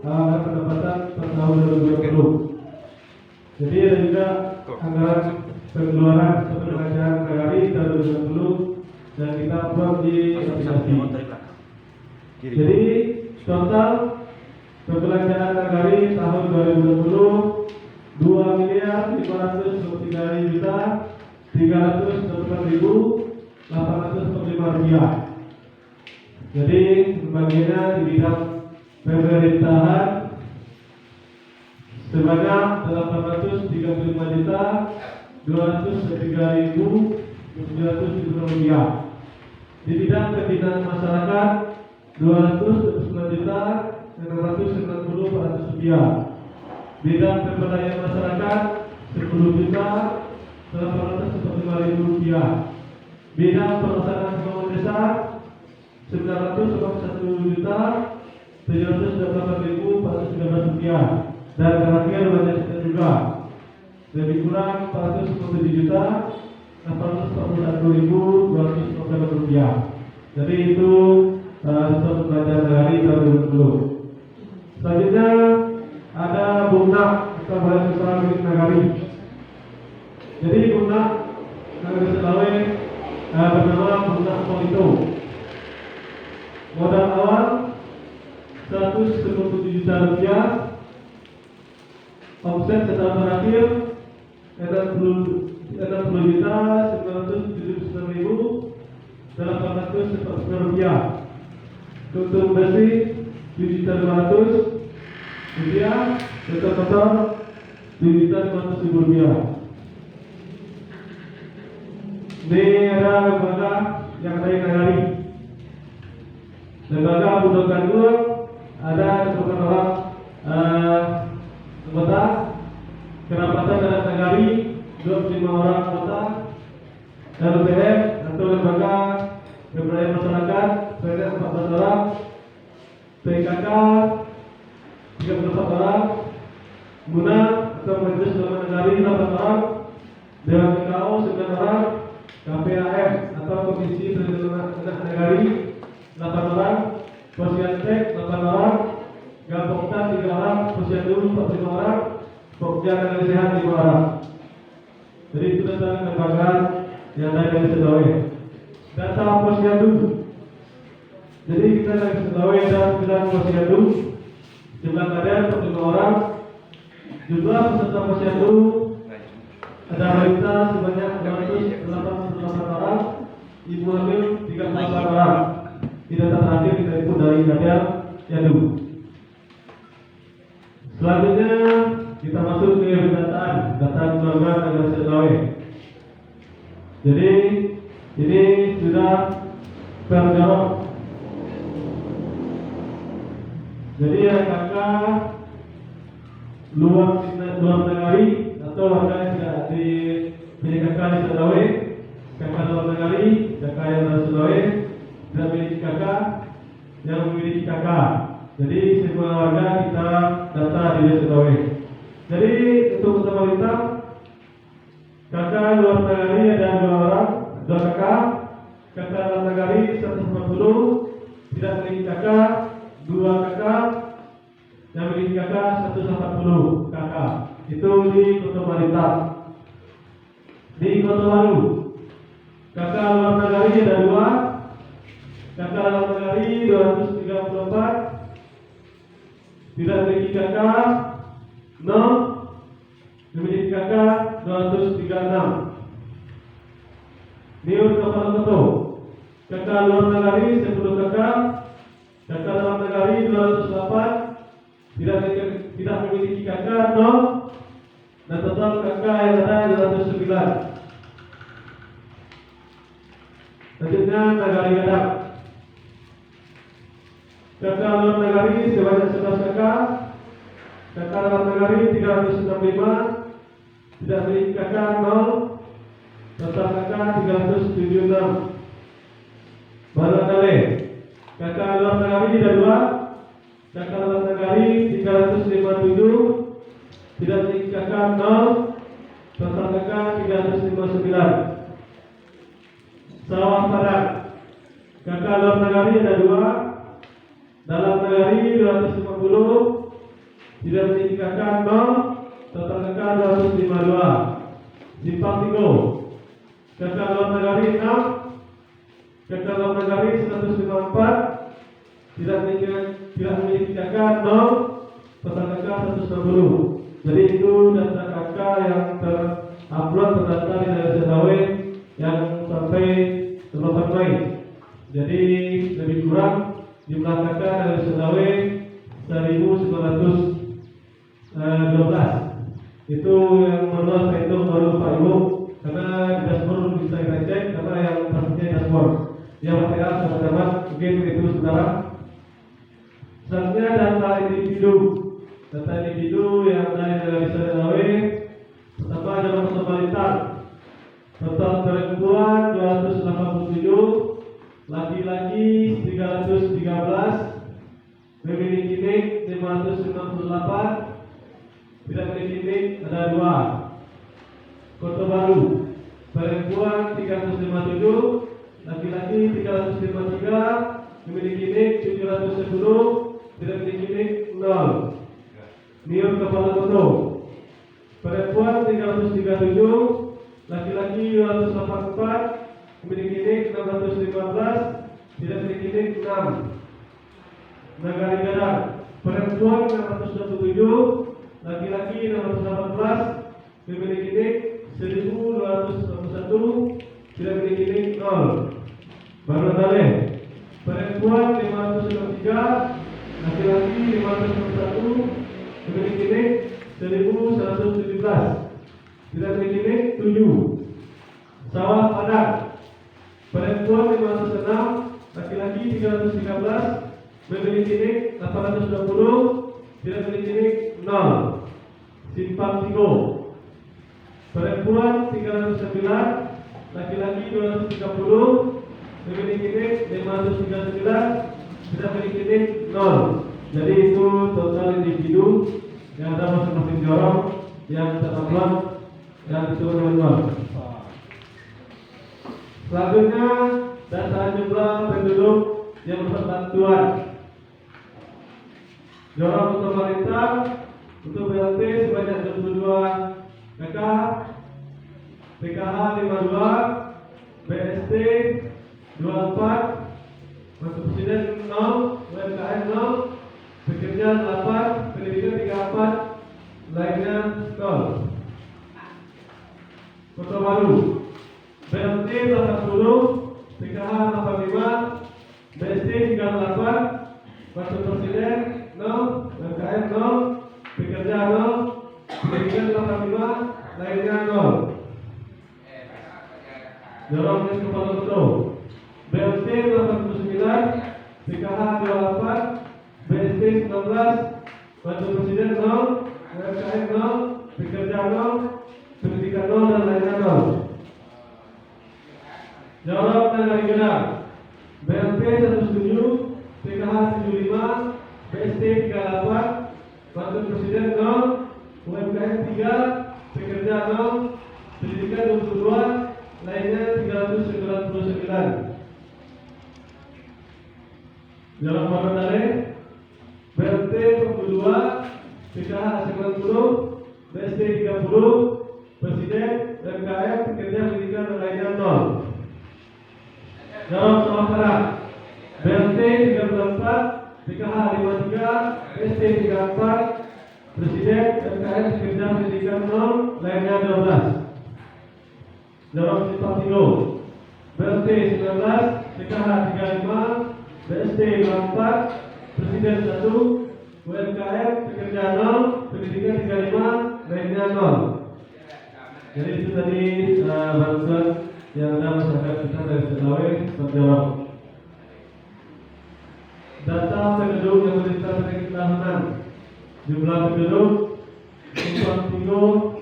B: pendapatan per tahun 2020. Jadi ada juga anggaran pengeluaran atau pengeluaran negari tahun 2020 dan kita upload di aplikasi. Jadi total pembelanjaan negari tahun 2020 2.324.325.845 rupiah. Jadi pembagiannya di bidang pemerintahan sebanyak 835.203.970 rupiah. Di bidang pembinaan masyarakat 209.690.400 rupiah. Bidang pemberdayaan masyarakat 10.845.000 rupiah. Bidang pelaksanaan pembangunan desa 921.728.413 rupiah. Dan terakhir banyak juga lebih kurang 447.841.250 rupiah. Jadi itu satu pelajaran dari tahun 2020. Selanjutnya ada bunga atau badan usaha milik nagari. Jadi bunga Nagari Selawe bernama bunga Polito. Modal awal 197 juta rupiah. Omset setahun terakhir 60.979.849 rupiah. Untung bersih 7.200 rupiah. Total kotor 7.500.000 rupiah. Ini ada lembaga yang ada di Nagari. Lembaga Bundakan Uang ada beberapa orang anggota. Kerapatan dalam Nagari 25 orang anggota. LPM atau lembaga pemberdayaan masyarakat sebanyak 14 orang. PKK 34 orang. Guna atau Majelis Ulama Nagari 8 orang. Dewan PKO 9 orang. KPAM atau Komisi Perlindungan Anak Nagari 8 orang. Posyantek 8 orang. Gapokta 3 orang. Posyandu 45 orang. Pokja Nagari Sehat 5 orang. Jadi itu tentang lembaga yang ada dari Sedawe. Data Posyandu. Jadi kita dari Sedawe dan 9 Posyandu. Jumlah kader 45 orang. Jumlah peserta Posyandu ada wanita sebanyak 288 orang, ibu hamil 38 orang. Di data terakhir kita ikut dari kader Posyandu. Selanjutnya kita masuk ke data keluarga Nagari Selawe. Jadi ini sudah terjawab. Jadi yang kakak luar negari atau warga yang tidak di kakak di Selawe, kakak luar negari, kakak yang dari Selawe, dan memiliki kakak yang memiliki kakak. Jadi semua warga kita data di Selawe. Jadi untuk kota Bintang, kakak luar negeri ada 2 orang, 2 kakak. Kakak dalam negeri 140, tidak memiliki kakak, 2 kakak, yang memiliki kakak 140 kakak. Itu di Kota Bintang. Di Kota Baru, kakak luar negeri ada 2, kakak dalam negeri 234, tidak memiliki kakak 0, memiliki kakak 236. Niur Kepala Ketua, kakak luar negeri 10 kakak, kakak dalam negeri 208, tidak memiliki kakak 0, dan total kakak yang ada 209. Selanjutnya negari Gadang, kakak luar negeri sebanyak 11 kakak, kakak dalam negeri 365, tidak memiliki kakak 0, total kakak 376. Barangkali kakak luar negeri ada 2, kakak dalam negeri 357, tidak memiliki kakak 0, total kakak 359. Sawah Padang, kakak luar negeri ada 2, dalam negeri 250, tidak memiliki kakak 0, total kakak 252. Simpang Tigo, kakak luar negeri 6, kakak dalam negeri 154, tidak memiliki kakak 0, total kakak 160. Jadi itu data kakak yang terupload terdaftar di Negara Setawe yang sampai 8 Mei. Jadi lebih kurang jumlah kakak Negara Setawe 1912. Itu yang manual saya itu baru Pak Ibu, karena di dashboard bisa kita cek, karena yang pastinya dashboard yang material sudah dapat. Mungkin itu saudara. Selanjutnya data individu. Data individu yang dari Negara Setawe. Pertama Jalan Kota Bintang, total perempuan 287, laki-laki 313, memiliki NIK 568, tidak memiliki NIK ada 2. Kota Baru, perempuan 357, laki-laki 353, memiliki NIK 710, tidak memiliki NIK 0. Niur Kepala Kota, perempuan 337, laki-laki 284, memiliki NIK 615, tidak memiliki NIK 6. Negari Gadang, perempuan 627, laki-laki 618, memiliki NIK 1221, tidak memiliki NIK 0. Barangkali, perempuan 593, laki-laki 501, memiliki NIK 1117, tidak memiliki NIK 7. Sawah Padang, perempuan 506, laki-laki 313, memiliki NIK 820, tidak memiliki NIK 0. Simpang Tigo, perempuan 309, laki-laki 230, memiliki NIK 539, tidak memiliki NIK 0. Jadi itu total individu yang ada masing-masing jorong yang terupload yang disebut manual. Selanjutnya data jumlah penduduk yang mendapat bantuan. Jorong Kota Bintang untuk BLT sebanyak 22 kakak, PKH 52, BST 24, Waktu Presiden 0, UMKM 0, pekerja 8, pendidikan 34, lainnya 0. Kota Baru, BLT 80, PKH 85, BST 38, Waktu Presiden 0, UMKM 0, pekerja 0, pendidikan 85, lainnya 0. Jorong Kepala Ketua, BLT 89, PKH 28, BST 19, Waktu Presiden 0, UMKM 0, pekerja 0, pendidikan 0 dan lainnya 0. Jorong Negari Gadang, BLT 17, PKH 75, BST 38, Waktu Presiden 0, UMKM Jalan Marandale, BRT 42, PKH 90, BSD 30, Presiden, RKM, Pekerja Pendidikan dan lainnya 0. Jalan Samacara, BRT 34, PKH 53, BSD 34, Presiden, RKM, Pekerja Pendidikan 0, lainnya 12. Jalan Simpatigo, BRT 19, PKH 35, BSD 24, Presiden 1, UMKM, Pekerja 0, Pendidikan 35, lainnya 0. Jadi itu tadi bantuan yang ada masyarakat kita dari Sulawesi terjawab. Data penduduk yang menderita penyakit tahunan. Jumlah penduduk Simpang Tigo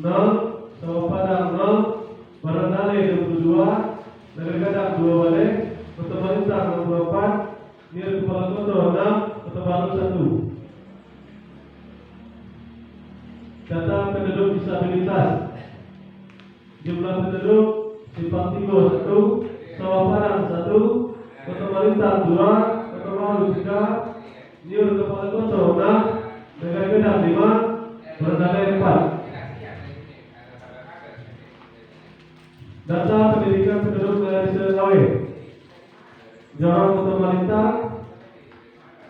B: 0, Sawapada 0, Marandale 22, Negeri Gadang 2 balik, Kota Malintang 64, Nir Kepala Kota 6, Kota Baru 1. Data penduduk disabilitas. Jumlah penduduk Simpang Tigo 1, Sawah Padang 1, Kota Malintang 2, Kota Baru 3, Nir Kepala Kota 6, Negeri Gadang 5, Marandale 4. Data pendidikan penduduk dari Sulawesi. Jalan Kota Malintang,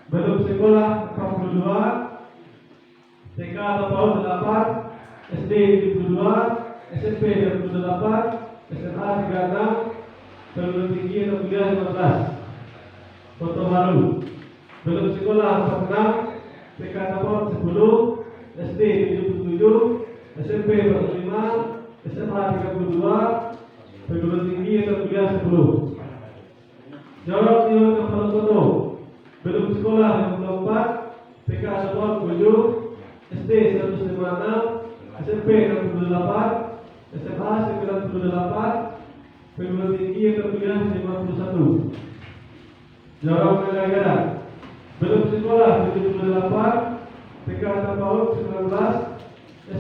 B: belum sekolah 42, TK atau PAUD 8, SD 72, SMP 28, SMA 36, perguruan tinggi atau kuliah 15. Kota Baru, belum sekolah 46, TK atau PAUD 10, SD 77, SMP 45, SMA 32, perguruan tinggi atau kuliah 10. Jalan Nihon Kepala Kota, belum sekolah 54, PK atau 7, SD 156, SMP 68, SMA 98, perguruan tinggi atau kuliah 51. Jalan Negara, belum sekolah 78, PK atau PAUD 19,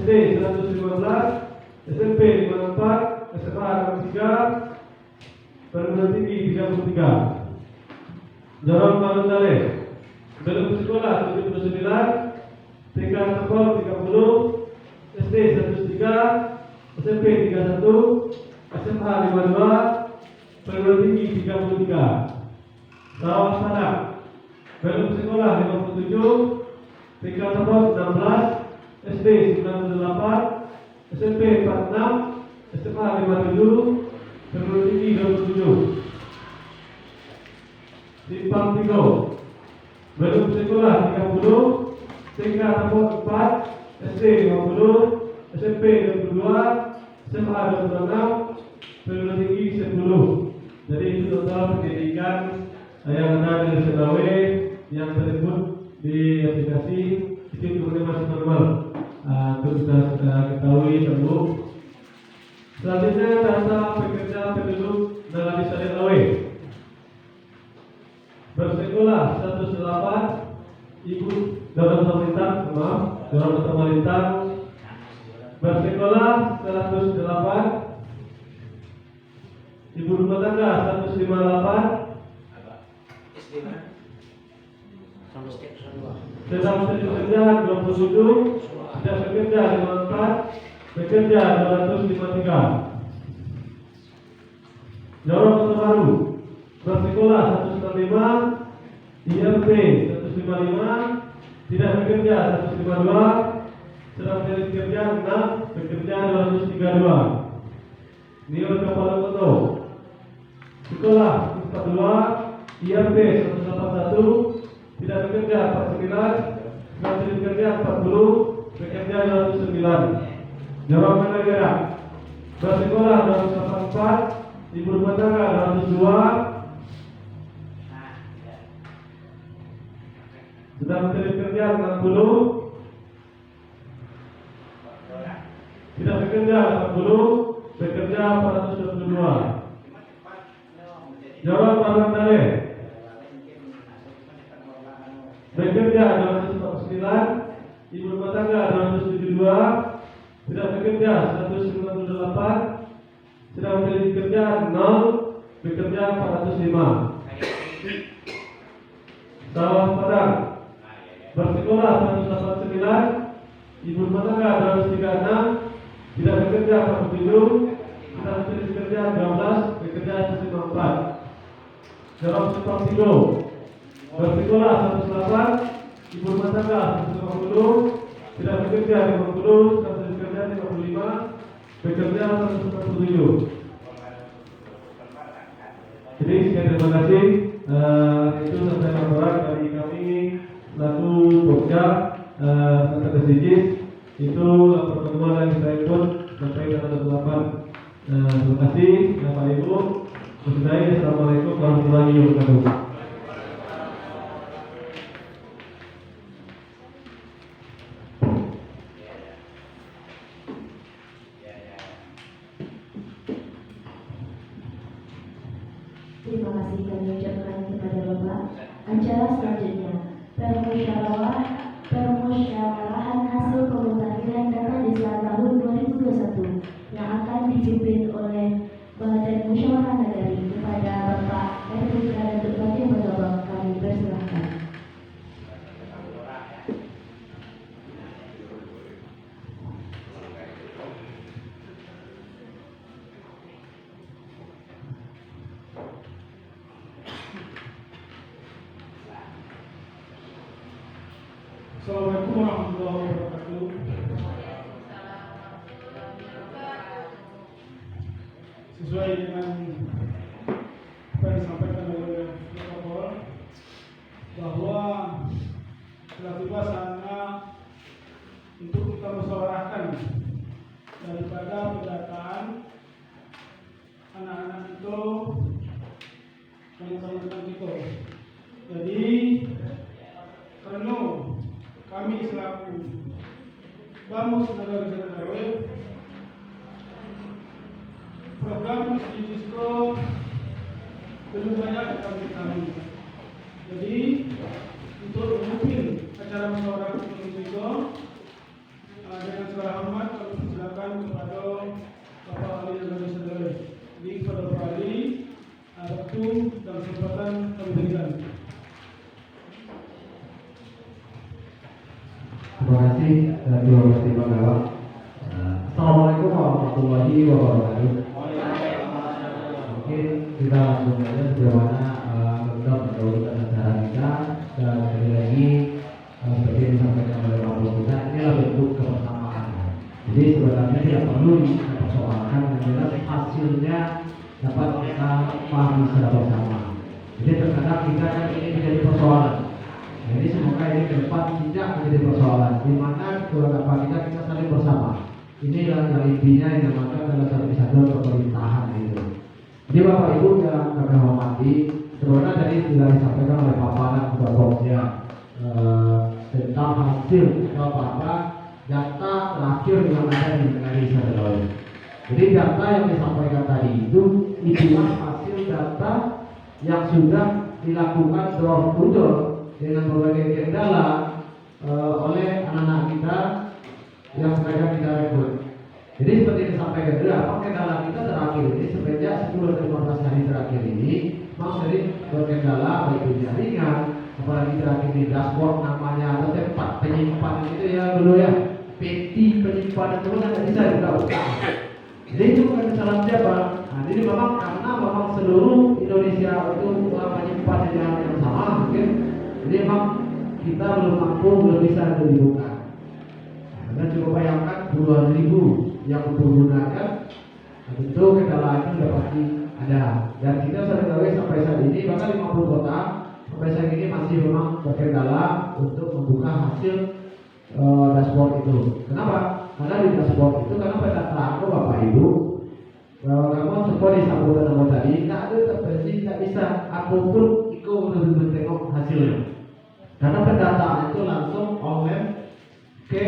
B: SD 115, SMP 54, SMA 63, perguruan tinggi 33. Jalan Marandale, belum sekolah 79, TK atau PAUD 30, SD 103, SMP 31, SMA 52, perguruan tinggi 33. Sawah Padang, belum sekolah 57, TK atau PAUD 16, SD 98, SMP 46, SMA 57, perguruan tinggi 27. Simpang Tigo, belum sekolah 30, TK atau 4, SD 50, SMP 22, SMA 26, perguruan tinggi 10. Jadi itu total pendidikan yang ada di Sulawesi yang tersebut di aplikasi Sistem Informasi Normal. Untuk kita ketahui tentu. Selanjutnya data pekerja penduduk dalam Sulawesi. Bersekolah 108, ibu dalam Malintang, dalam Kota Malintang. Bersekolah 108, ibu rumah tangga 158, sedang bekerja 27, tidak bekerja 54, bekerja 253. Jalan Kota Baru, bersekolah 195, IMP 155, tidak bekerja 152, sedang bekerja 6, bekerja 232. Nihon Kepala Kota, sekolah 42, IMP 181, tidak bekerja 49, sedang bekerja 40, bekerja 209. Jalan Negara, bersekolah 284, ibu rumah tangga 202, sedang bekerja 60, tidak bekerja 40, bekerja 422. Jalan Marandale, bekerja 249, ibu rumah tangga 272, tidak bekerja 198, sedang bekerja 0, bekerja 405. Sawah Padang bersekolah 189, ibu rumah tangga 236, tidak bekerja 47, tidak bekerja 12, bekerja 154. Jawab Simpang Tigo bersekolah 108, ibu rumah tangga 150, tidak bekerja 50, tidak bekerja 55, bekerja 147. Jadi sekian terima kasih. Itu sampai laporan dari kami selaku Pokja Kota Kesikis. Itu laporan kedua yang saya ikut sampai tanggal 28. Terima kasih Bapak Ibu. Assalamualaikum warahmatullahi wabarakatuh.
A: Terima kasih kami ucapkan kepada Bapak. Acara selanjutnya permusyawarahan hasil pemutakhiran data desa tahun 2021 yang akan dipimpin oleh Badan Musyawarah Nagari. Kepada Bapak RPK Datuk Bupati Magabang kami persilahkan.
C: Assalamualaikum warahmatullahi wabarakatuh. Sesuai dengan apa yang disampaikan oleh Kapolri bahwa telah tiba saatnya untuk kita musyawarahkan daripada pendataan anak-anak itu yang teman-teman itu. Jadi karena kami selaku Bamus Negara Jakarta program Disko belum banyak kami ketahui. Jadi untuk memimpin acara musyawarah Disko dengan segala hormat kami persilakan kepada Bapak Ali Negara Jakarta. Jadi kepada Bapak Ali waktu dan kesempatan kami berikan.
D: Terima kasih Ketua Bupati Magabang. Assalamualaikum warahmatullahi wabarakatuh. Mungkin kita langsung saja sebagaimana tetap mendahulukan acara kita dan sekali lagi seperti yang disampaikan oleh Pak Bupati, inilah bentuk kebersamaan. Jadi sebenarnya tidak perlu dipersoalkan, yang jelas hasilnya dapat kita pahami secara bersama. Jadi terkadang kita kan ini menjadi persoalan. Jadi semoga ini ke depan tidak menjadi persoalan, di mana keluarga kita saling bersama. Inilah yang intinya yang dinamakan adalah satu kesatuan pemerintahan itu. Jadi Bapak Ibu yang kami hormati, sebenarnya tadi sudah disampaikan oleh paparan ketua Pokja tentang hasil atau apa data terakhir yang ada di Indonesia. Jadi data yang disampaikan tadi itu hasil data yang sudah dilakukan door to door dengan berbagai kendala oleh anak-anak kita yang sedang kita rekrut. Jadi seperti yang disampaikan tadi, apa kendala kita terakhir ini semenjak 10-15 hari terakhir ini memang sering berkendala baik di jaringan, apalagi terakhir di dashboard namanya atau tempat penyimpanan itu ya dulu ya, peti penyimpanan itu kan bisa buka. Jadi itu bukan kesalahan siapa. Nah, jadi memang karena memang seluruh Indonesia itu menyimpan di jalan yang sama mungkin. Jadi memang kita belum mampu, belum bisa dibuka. Anda coba bayangkan puluhan ribu yang menggunakan, tentu kendala itu sudah pasti ada. Dan kita seringkali sampai saat ini bahkan 50 kota sampai saat ini masih memang berkendala untuk membuka hasil dashboard itu. Kenapa? Karena di dashboard itu karena pendata aku Bapak Ibu, kamu seperti sambutan kamu tadi, tidak ada terbersih, tidak bisa. Aku pun ikut untuk tengok hasilnya. Karena pendataan itu langsung online ke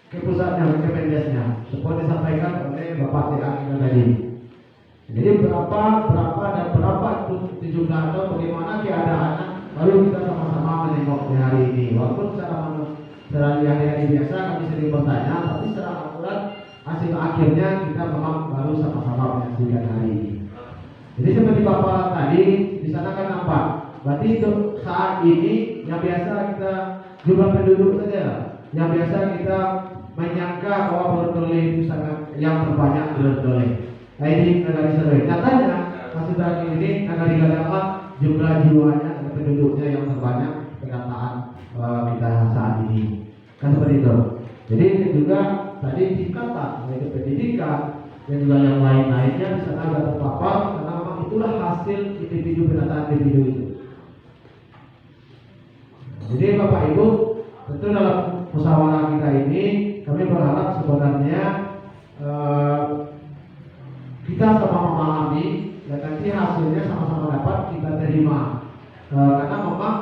D: pusatnya, ke Mendesnya, seperti disampaikan oleh Bapak TA kita tadi. Jadi berapa itu jumlah atau bagaimana keadaannya, lalu kita sama-sama menengok di hari ini. Walaupun secara hari-hari biasa kami sering bertanya, tapi secara akurat hasil akhirnya kita memang baru sama-sama menyaksikan hari ini. Jadi seperti Bapak tadi di sana kan nampak. Berarti untuk saat ini yang biasa kita jumlah penduduk saja, yang biasa kita menyangka bahwa Borobudur itu sangat yang terbanyak Borobudur. Nah ini Nagari Serowe. Katanya masih terakhir ini Nagari Gadampak jumlah jiwanya dan penduduknya yang terbanyak pendataan kita saat ini. Kan seperti itu. Jadi juga tadi tingkatan yaitu pendidikan dan juga yang lain-lainnya di sana agak terpapar karena memang itulah hasil individu pendataan individu itu. Jadi Bapak Ibu, tentu dalam musyawarah kita ini kami berharap sebenarnya kita sama memahami dan nanti hasilnya sama-sama dapat kita terima. Karena memang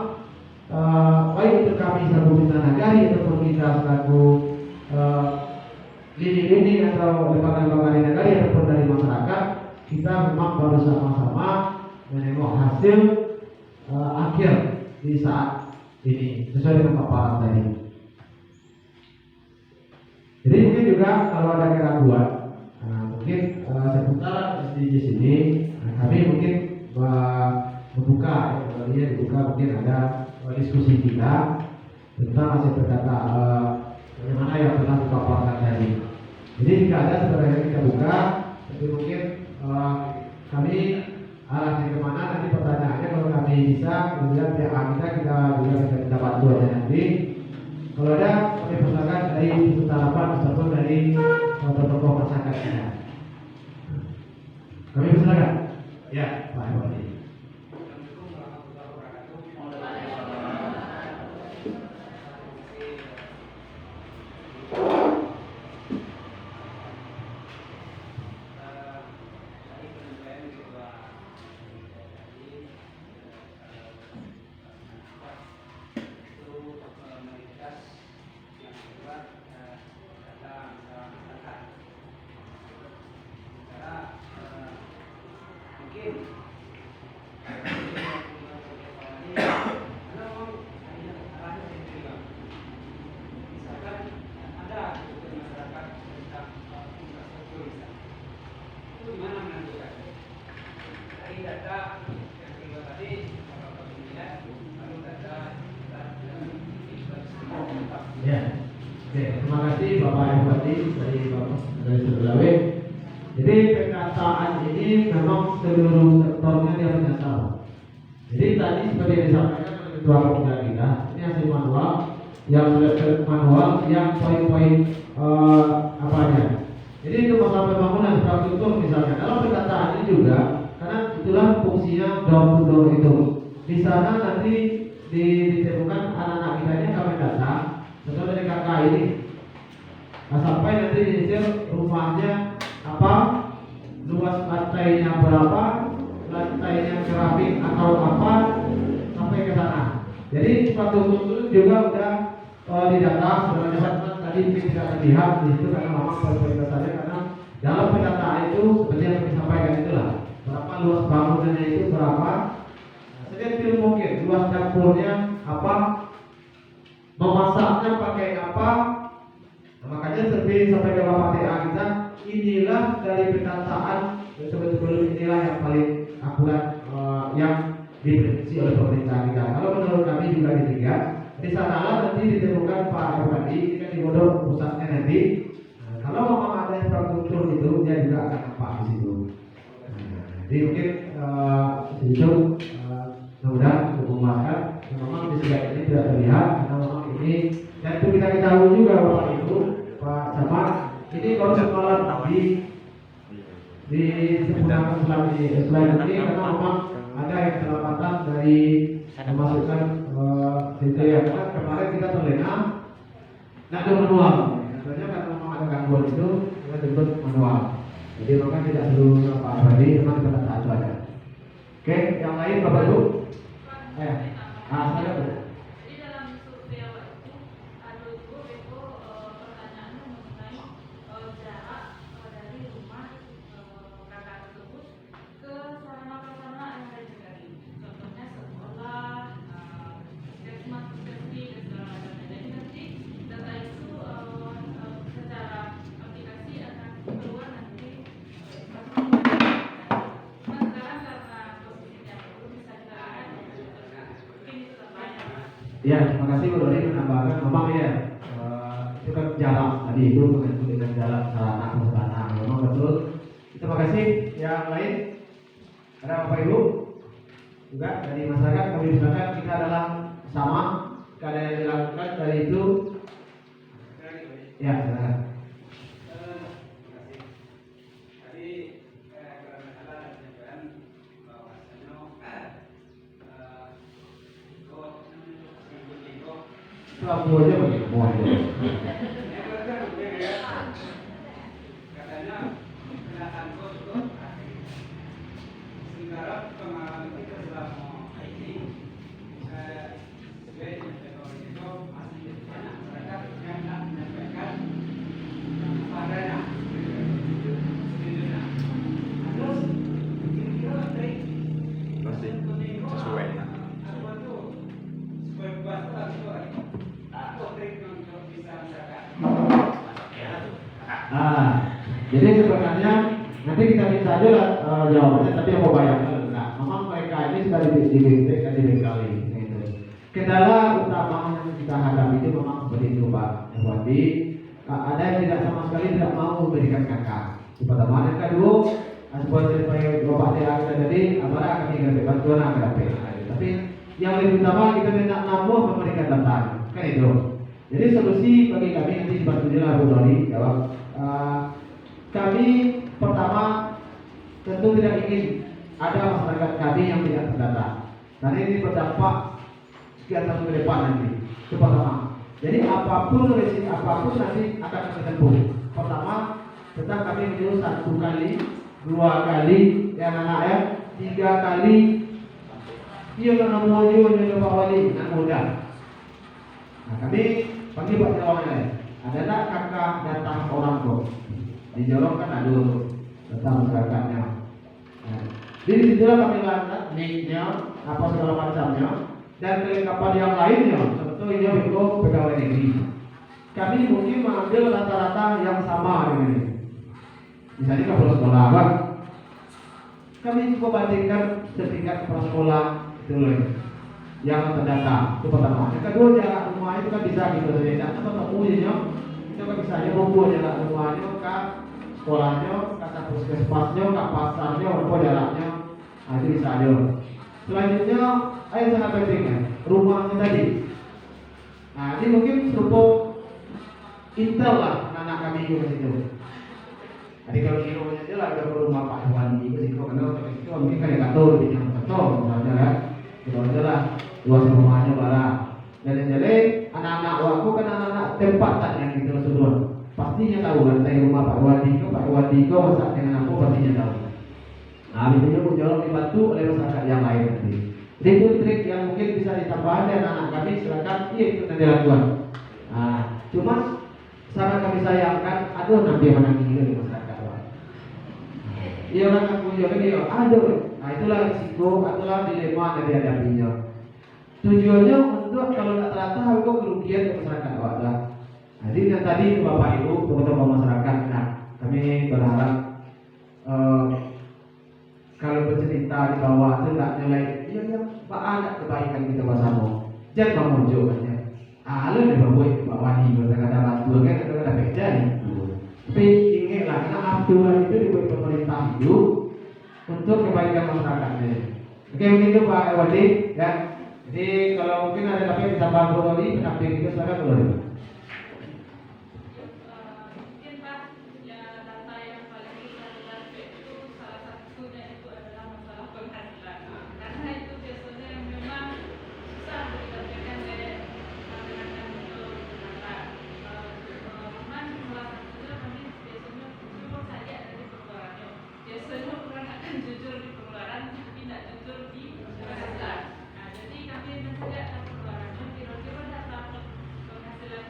D: baik itu kami selaku Bina Nagari ataupun kita selaku lini-lini atau lembaga-lembaga di negara ataupun dari masyarakat, kita memang baru sama-sama menengok hasil akhir di saat ini sesuai dengan paparan tadi. Jadi mungkin juga kalau ada keraguan, mungkin seputar SDGs ini, kami mungkin membuka, dibuka mungkin ada diskusi kita tentang hasil pendata bagaimana yang telah dipaparkan tadi. Jadi jika ada sebenarnya kita buka, tapi mungkin kami arahnya kemana nanti pertanyaannya kalau kami bisa, kemudian pihak kita juga bisa minta bantuannya nanti. Kalau ada kami persilakan dari Harapan ataupun dari tokoh masyarakat kita. Kami persilakan. Ya, Pak Ibu. Ya, oke, terima kasih Bapak Bupati dari Seberlawe. Jadi perkataan ini memang seluruh sektornya dia menyasar. Jadi tadi seperti yang disampaikan oleh Ketua Komite kita, ini hasil manual yang poin-poin apa aja. Jadi itu masalah pembangunan infrastruktur misalnya. Dalam perkataan ini juga, karena itulah fungsinya door to door itu. Di sana nanti ditemukan anak-anak kita ini kami datang. Contoh dari kakak ini, sampai nanti dihasil rumahnya apa, luas lantainya berapa, lantainya keramik atau apa, sampai ke sana. Jadi infrastruktur juga udah didata. Sebenarnya tadi tidak terlihat di situ karena memang prioritasnya karena dalam pendataan itu seperti yang disampaikan itulah berapa luas bangunannya itu berapa, sedikit mungkin luas dapurnya apa, memasaknya pakai apa. Makanya seperti sampai ke Bapak TA kita, inilah dari pendataan sebetulnya inilah yang paling akurat yang diprediksi oleh pemerintah kita. Kalau menurut kami juga dilihat di sana nanti ditemukan Pak Bupati ini kan di Bodor pusatnya nanti. Kalau memang ada infrastruktur itu dia juga akan nampak di situ. Jadi mungkin itu mudah-mudahan memuaskan. Memang di sebelah ini tidak terlihat karena memang ini dan itu kita ketahui juga Bapak Ibu Pak Camat ini baru semalam di seputar selain ini karena memang ada yang keselamatan dari memasukkan situ ya karena kemarin kita terlena nak ada manual katanya karena memang ada gangguan itu kita jemput manual jadi maka tidak seluruhnya Pak Badi memang kita taat saja. Oke, yang lain Bapak Ibu saya betul.
G: Jadi dalam survei awal itu ada pertanyaannya mengenai jarak dari rumah kakak tersebut ke sarana-prasarana yang ada di negara ini. Contohnya sekolah, puskesmas, puskesmas dan segala macamnya. Jadi nanti data itu secara aplikasi akan keluar nanti. Nah sekarang
D: Ya, terima kasih Bu Dori menambahkan. Memang ya, itu kan jalan tadi itu mengatur dengan jalan sarana prasarana. Memang betul. Terima kasih. Yang lain ada Bapak Ibu? Juga dari masyarakat kami silakan, kita adalah sama keadaan yang dilakukan dari itu. Ya, silakan. Itu aku aja bagi semua aja. Jadi sebenarnya nanti kita minta aja lah jawabannya, tapi aku bayangkan. Nah, memang mereka ini sudah dibekali dan dibekali. Gitu. Kendala utama yang kita hadapi itu memang seperti itu Pak Wadi. Ada yang tidak sama sekali tidak mau memberikan kakak. Pertama, yang kedua, seperti Bapak Tiara tadi, apakah kami akan bantuan akan dapat. Tapi yang lebih utama kita tidak mampu memberikan data, kan itu. Jadi solusi bagi kami nanti dibantu juga Bu Dori jawab. Kami pertama tentu tidak ingin ada masyarakat kami yang tidak terdata. Karena ini berdampak sekian tahun ke depan nanti. Itu pertama. Jadi apapun resiko apapun nanti akan kami tempuh. Pertama, tetap kami menyuruh 1 kali, 2 kali, yang anak ya, 3 kali. Iya kan mau juga Pak Wali, anak muda. Nah, kami panggil Pak Jawabannya. Ada tak kakak datang orang kok? Di Jorong kan ada datang masyarakatnya. Nah, jadi situlah kami lantas nicknya, apa segala macamnya, dan kelengkapan yang lainnya. Contohnya itu pegawai negeri. Kami mungkin mengambil rata-rata yang sama dengan ini. Misalnya kepala sekolah, Bang. Kami cukup bandingkan sertifikat kepala sekolah itu loh, yang terdata. Itu pertama. Yang kedua, jarak rumah itu kan bisa gitu saja. Tidak ketemu ya. Itu kan bisa aja mengukur jarak rumahnya ke sekolahnya, kata puskesmasnya, ke pasarnya, apa jaraknya. Nah, itu bisa aja. Selanjutnya, yang sangat penting ya, rumahnya tadi. Nah, ini mungkin serupa intel lah anak kami juga situ. Jadi kalau di rumahnya aja lah, kalau rumah Pak Iwan itu sih, kalau itu mungkin kan ngatur di yang contoh misalnya kan, kita aja lah luas rumahnya barang. Dan jadi anak-anak waktu kan anak-anak tempatan yang gitu semua. Pastinya tahu kan dari rumah Pak Iwan Diko masak dengan aku pastinya tahu. Nah, biasanya aku jawab dibantu oleh masyarakat yang lain nanti. Jadi itu trik yang mungkin bisa ditambahkan dan anak kami silakan itu nanti lakukan. Nah, cuma sangat kami sayangkan ada nanti yang menangis di masyarakat. Iya orang aku juga dia ada. Nah, itulah risiko, itulah dilema yang dihadapinya. Tujuannya untuk kalau tak terata itu kerugian ke masyarakat awak. Jadi yang tadi Bapak Ibu tokoh-tokoh masyarakat, nah kami berharap kalau bercerita di bawah itu tak nilai, ya Pak ada kebaikan kita bersama. Jangan memujuk aja. Lalu nih Bapak Wani kata-kata bantu kan kata-kata beda nih. Tapi ingatlah karena aturan itu dibuat pemerintah hidup untuk kebaikan masyarakatnya. Oke begitu Pak Wadi ya. Jadi kalau mungkin ada tapi bisa bantu lagi pendamping itu silakan dulu.
G: Mungkin Pak, ya data yang paling kita lihat itu salah satunya itu adalah masalah penghasilan. Karena itu biasanya yang memang susah dikerjakan oleh masyarakat untuk data. Cuman salah satunya kami biasanya jujur saja dari pengeluarannya. Biasanya orang akan jujur di pengeluaran, tapi tidak jujur di penghasilan. Nah, jadi kami menjaga pengeluarannya kira-kira data penghasilan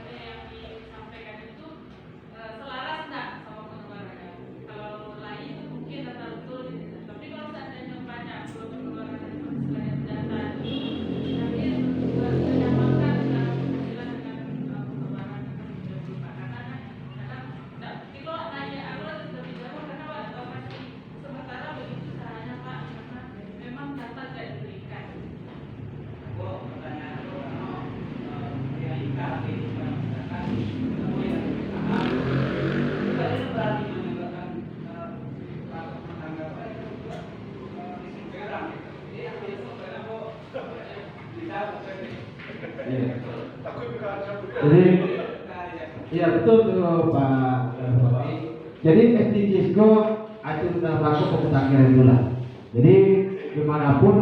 D: Jadi, iya betul tuh Pak Rofi. Jadi SDGs itu dalam rangka pemutakhiran itulah. Jadi dimanapun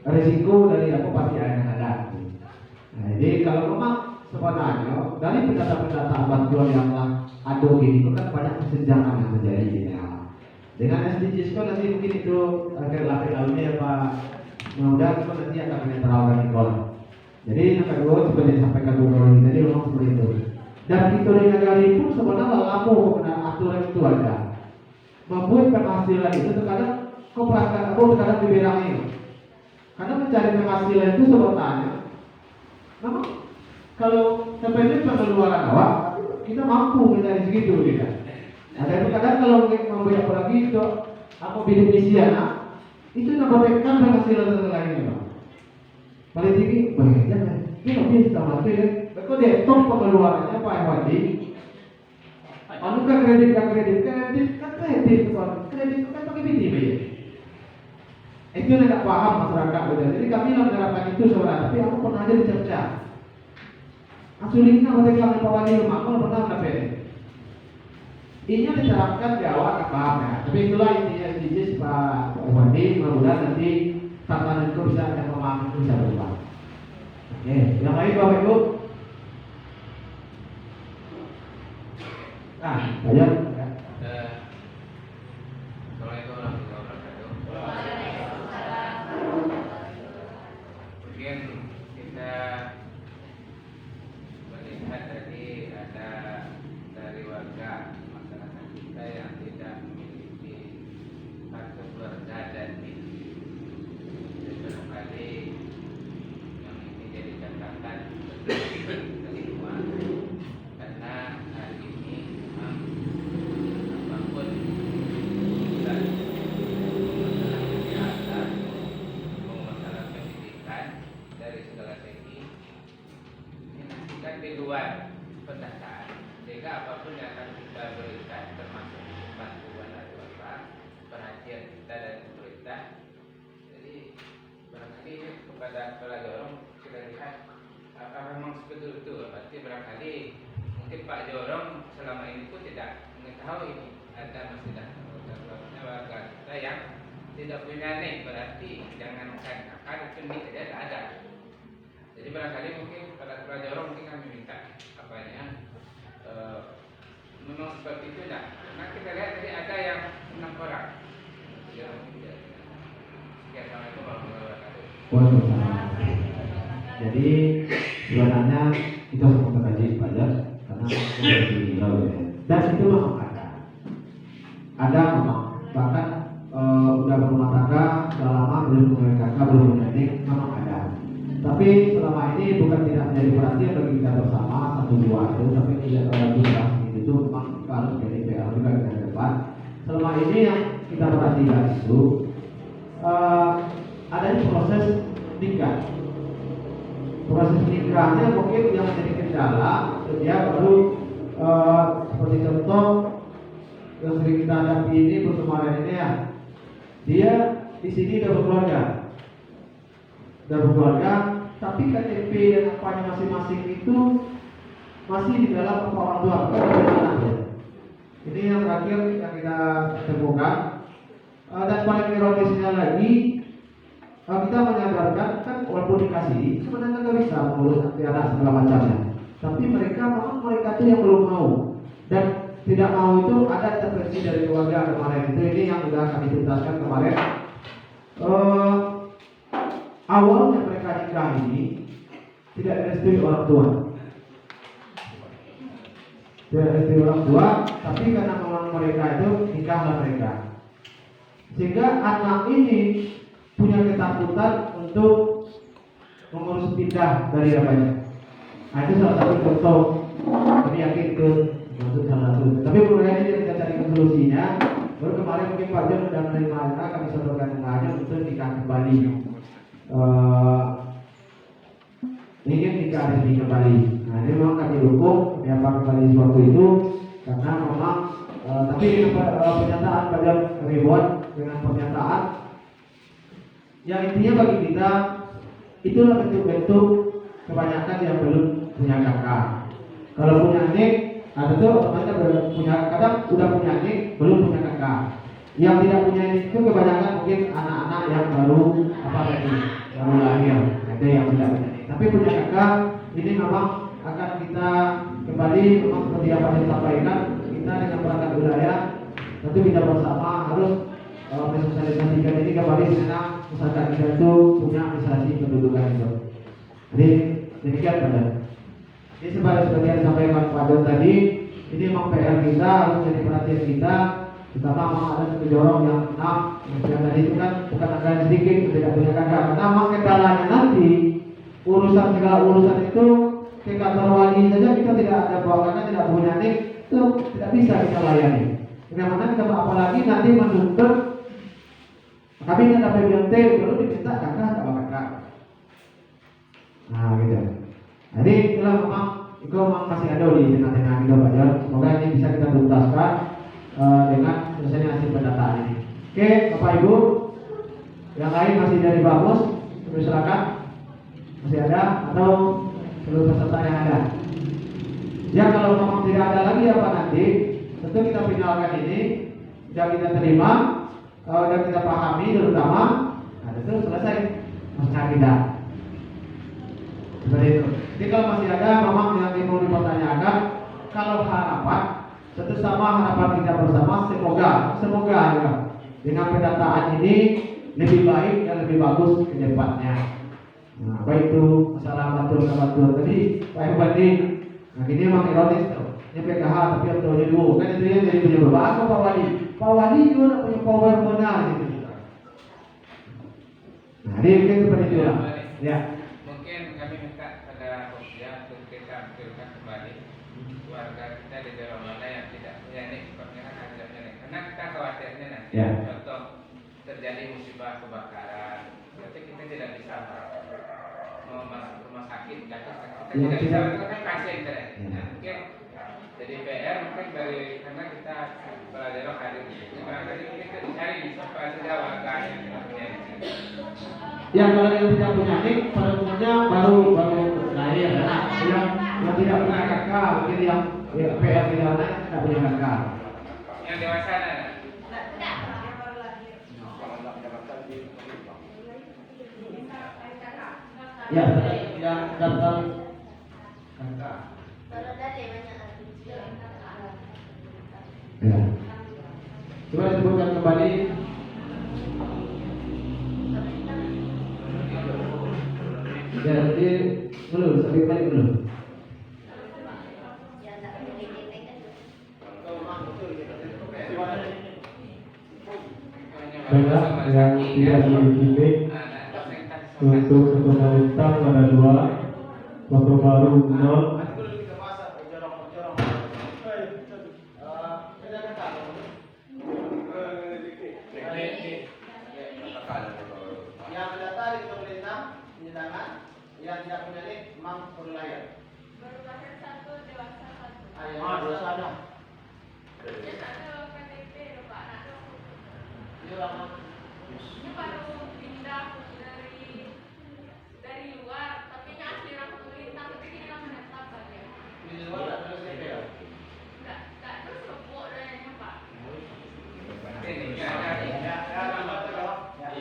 D: risiko dari aku pasti akan ada. Nah, jadi kalau memang sebenarnya dari pendataan bantuan yang ada ini itu kan banyak kesenjangan yang terjadi. Dengan SDGs itu nanti mungkin itu akhir lalu ya Pak. Mudah-mudahan itu nanti akan menetralkan Nicol. Jadi yang kedua seperti disampaikan Bu Nurul tadi memang seperti itu. Dan itu di negara itu sebenarnya laku kebenaran aturan itu ada. Membuat penghasilan itu terkadang koperasi atau terkadang dibilangi. Karena mencari penghasilan itu sebenarnya memang kalau sampai pengeluaran awak kita mampu mencari segitu kita. Ada itu kadang kalau membeli apalagi itu apa bidik isian itu nambahkan penghasilan lainnya Pak. Paling tinggi banyak kan. Ini lebih sama itu ya. Kau dia top pengeluarannya Pak Wadi. Anu kan kredit kan kredit kan pakai bidik ya. Itu yang tidak paham masyarakat betul. Jadi kami menerapkan itu sebenarnya, tapi aku pernah aja dicerca. Asulingnya oleh kami Pak Wadi rumah, aku pernah dapat. Ini diterapkan di awal paham ya. Tapi itulah intinya SDGs Pak Wadi. Mudah-mudahan nanti tantangan itu bisa ada pemahaman itu bisa berubah. Oke, yang lain Bapak Ibu. Banyak.
H: Assalamualaikum warahmatullahi wabarakatuh. Mungkin kita melihat tadi ada dari warga masyarakat kita yang tidak memiliki kartu keluarga dan NIK. Jadi barangkali yang ini jadi catatan semua karena hari ini memang apapun dan masalah kesehatan, masalah pendidikan dari segala segi ini nanti kan di luar pendataan, sehingga apapun yang akan kita berikan termasuk bantuan atau apa perhatian kita dari pemerintah. Jadi barangkali kepada kepala Jorong kita lihat apakah memang seperti itu. Berarti barangkali mungkin Pak Jorong selama ini pun tidak mengetahui ada masih warga kita yang tidak punya NIK. Berarti jangankan akar itu NIK saja tidak ada. Jadi barangkali mungkin pada kepala Jorong mungkin kami minta apanya memang seperti itu tidak. Karena kita lihat tadi ada yang 6 orang. Sekian, Assalamualaikum warahmatullahi wabarakatuh.
D: Waalaikumsalam. Jadi sebenarnya kita harus mengkaji saja karena di laut ya. Dan itu memang ada memang bahkan udah berumah tangga sudah lama belum punya kakak belum punya nik memang ada. Tapi selama ini bukan tidak menjadi perhatian bagi kita bersama satu dua itu, tapi tidak terlalu jelas itu memang harus jadi PR juga dengan depan. Selama ini yang kita perhatikan itu adanya proses nikah. Proses nikahnya mungkin yang menjadi kendala, dia baru seperti contoh yang sering kita hadapi ini perkemarin ini ya, dia di sini udah berkeluarga, tapi KTP dan apanya masing-masing itu masih di dalam orang tua, bukan. Ini yang terakhir yang kita temukan. Dan paling ironisnya lagi, kita menyadarkan kan walaupun dikasih sebenarnya nggak bisa mengurus nanti anak segala macamnya, tapi mereka itu yang belum mau dan tidak mau itu ada intervensi dari keluarga kemarin itu. Ini yang sudah kami tuntaskan kemarin. Awalnya mereka nikah ini tidak direstui orang tua, tapi karena memang mereka itu nikahlah mereka, sehingga anak ini punya ketakutan untuk mengurus pindah dari apanya. Nah, itu salah satu contoh. Kami yakin itu maksud salah satu. Tapi kemudian ini kita cari solusinya. Baru kemarin mungkin Pak Jon sudah menerima anak, kami sodorkan dengannya untuk nikah kembali. Ingin nikah resmi kembali. Nah, ini memang kami dukung apa kembali sesuatu itu karena memang tapi pernyataan Pak Jon kami buat dengan pernyataan yang intinya bagi kita itulah bentuk-bentuk kebanyakan yang belum punya kakak. Kalau punya adik, ada tuh otomatis punya kadang udah punya adik belum punya kakak. Yang tidak punya adik itu kebanyakan mungkin anak-anak yang baru baru lahir, ada yang tidak punya adik. Tapi punya kakak ini memang akan kita kembali memang seperti apa yang disampaikan, kita dengan perangkat wilayah tentu kita bersama harus mensosialisasikan ini kembali karena masyarakat kita itu punya administrasi kependudukan itu. Jadi demikian pada. Ini seperti yang disampaikan Pak Don tadi, ini memang PR kita harus jadi perhatian kita. Terutama memang ada satu jorong yang 6 yang tadi itu kan bukan anggaran sedikit, tidak punya kakak. Karena memang kendalanya nanti urusan segala urusan itu ke kantor wali saja kita tidak ada karena tidak punya nik itu tidak bisa kita layani. Bagaimana kita apalagi nanti menuntut kami ada PBMT baru diminta kakak sama kakak. Nah gitu. Jadi itulah memang itu memang masih ada di tengah-tengah kita Pak Jon. Semoga ini bisa kita tuntaskan dengan selesainya hasil pendataan ini. Oke Bapak Ibu, yang lain masih dari Bamus, silakan. Masih ada atau seluruh peserta yang ada? Ya kalau memang tidak ada lagi apa nanti, tentu kita finalkan ini, sudah kita terima, sudah kita pahami terutama, nah itu selesai masalah kita. Seperti itu. Jadi kalau masih ada memang yang mau dipertanyakan, kalau harapan, tentu sama harapan kita bersama, semoga ya, dengan pendataan ini lebih baik dan lebih bagus ke depannya. Nah, baik itu masalah batur tadi, Pak Bupati. Nah, ini memang ironis tuh. Ini PKH tapi yang tahu dulu kan itu yang jadi punya beban Pak Wali. Pak Wali juga punya power benar gitu. Nah, ini mungkin seperti itu lah. Ya.
H: Mungkin kami minta pada Posya untuk kita ambilkan kembali keluarga kita di daerah mana yang tidak punya nik, sepertinya kan tidak punya nik. Karena kita khawatirnya nanti contoh terjadi musibah kebakaran, berarti kita tidak bisa mau masuk rumah sakit, kita tidak bisa, itu kan pasien tadi. Mungkin jadi PR mungkin dari karena kita kepala daerah hadir di sini, barangkali kita dicari siapa saja warga yang tidak punya nik.
D: Yang kalau yang tidak punya nik pada umumnya baru lahir ya. Yang tidak punya kakak mungkin yang PR tidak punya kakak.
H: Yang dewasa ada?
D: Ya, yang daftar kakak. Ya. Coba disebutkan kembali. Ya, jadi dulu, sampai balik dulu.
B: Banyak yang tidak dimiliki untuk ketua utang ada 2, foto baru 0.
D: Yang data di pemerintah penyedangan yang tidak punya nik memang perlu lahir.
G: Baru lahir 1, dewasa 1.
D: Ayo, dewasa ada.
G: Ya ada KTP loh Pak, ada.
D: Ini lama.
G: Ini baru pindah dari luar, tapi ini asli orang pemerintah, tapi ini orang menetap saja.
D: Di luar ada STP ya?
G: Enggak terus kebuk dan Pak.
H: Ini
D: Ya,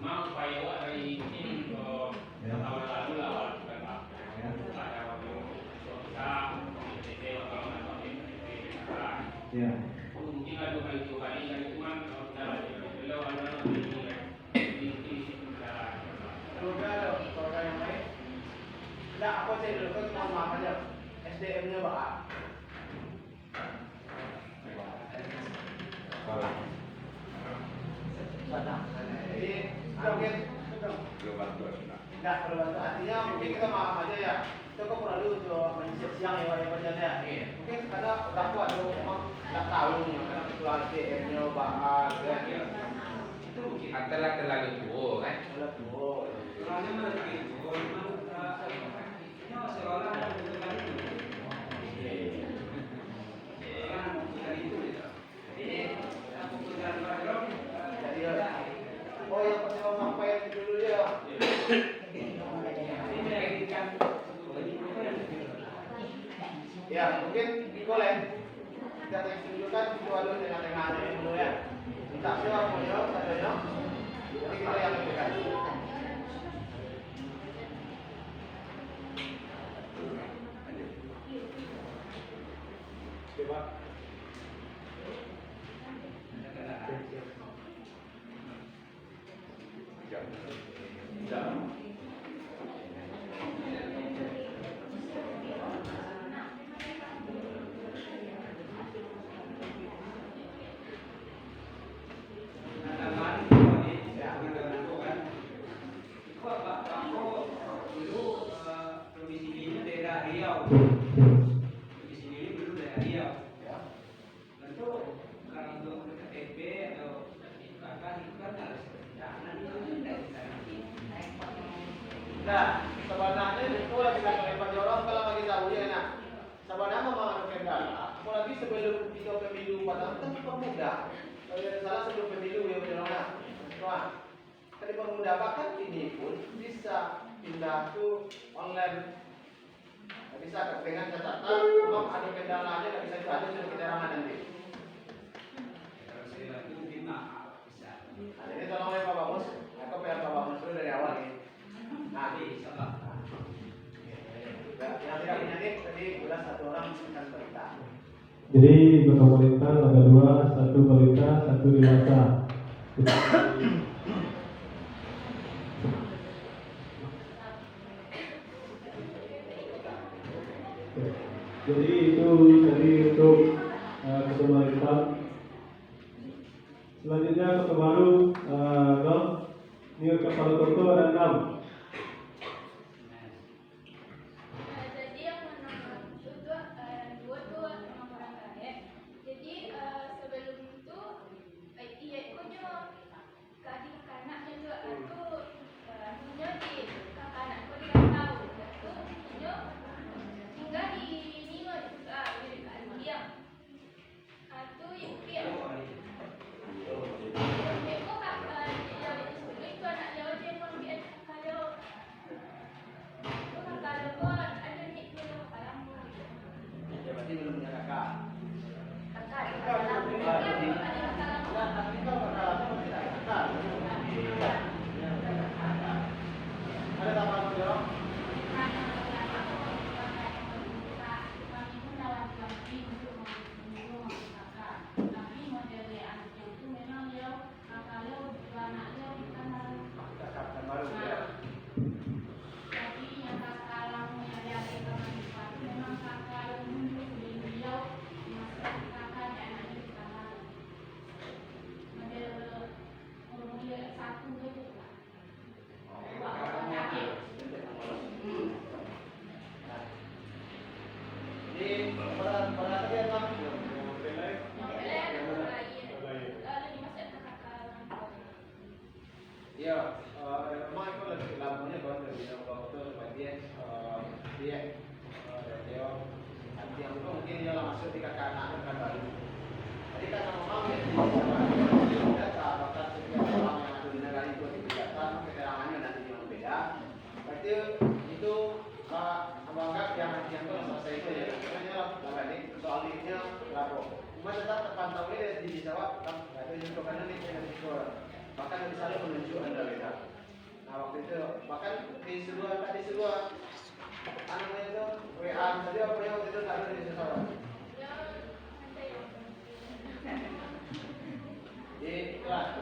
I: Mau upaya awak dari ini tahun lalu lah ada waktu kita
D: ya.
I: mungkin ada kali yang cuma jalan beliau ada di
D: Semoga ada program yang lain. Tidak, aku cek dulu, aku cuma maaf aja. SDM-nya Pak. Jadi, mungkin enggak perlu bantu. Artinya mungkin kita maaf aja ya. Itu kok perlu untuk menyisir siang ya Pak ya. Mungkin karena udah kuat dulu memang nggak tahu nih karena itu SDM-nya Pak.
H: itu antara terlalu tua kan?
D: Udah tua.
I: Soalnya mereka itu
D: Oh yang pasti mau sampaikan dulu ya.
F: mungkin boleh kita tunjukkan itu dulu tengah-tengahnya dulu ya. Minta siapa punya katanya. Jadi kita yang lakukan. Coba. Nah, sebenarnya itu lagi lempar jorong kalau bagi tahu ya enak. Sebenarnya memang kendala, apalagi sebelum kita pemilu padahal kan pemuda. Kalau tidak salah sebelum pemilu ya jorongnya. Wah, tadi pemuda bahkan ini pun bisa pindah ke online. Nggak bisa dengan catatan, memang ada kendalanya nggak bisa ada sudah keterangan nanti. Nah, ini tolong oleh Pak Bamus, aku pengen Pak Bamus dulu dari awal nih. Nah, yang tidak menyanyi tadi sudah satu orang akan cerita.
B: Jadi kota balita ada dua, satu balita, satu dewasa. Jadi itu tadi untuk kota balita. Selanjutnya kota baru, ini kepala kota ada 6.
J: Jadi yang nomor itu dua tuh nomor orang kaya. Jadi sebelum itu iya punya kaki kanak juga itu punya di kanak kau tidak tahu itu punya tinggal di Nino juga di dia itu yang
F: Belum punya kakak. Ada tambahan dong? Ya, memang itu lebih lampunya kalau dari waktu bagian dia nanti yang itu mungkin dia masuk di kakak anak kan baru. Jadi karena memang kita bahkan setiap orang yang ada di negara itu diberikan keterangannya nanti memang beda. Berarti itu menganggap yang itu selesai itu ya. Sebenarnya lah ini soal ini lapor. Cuma tetap terpantau ini dijawab kan ada juga karena ini saya bahkan misalnya menunjuk Anda beda. Nah waktu itu bahkan di sebuah namanya itu WA saja apa yang waktu itu tak ada di seseorang. Jadi itulah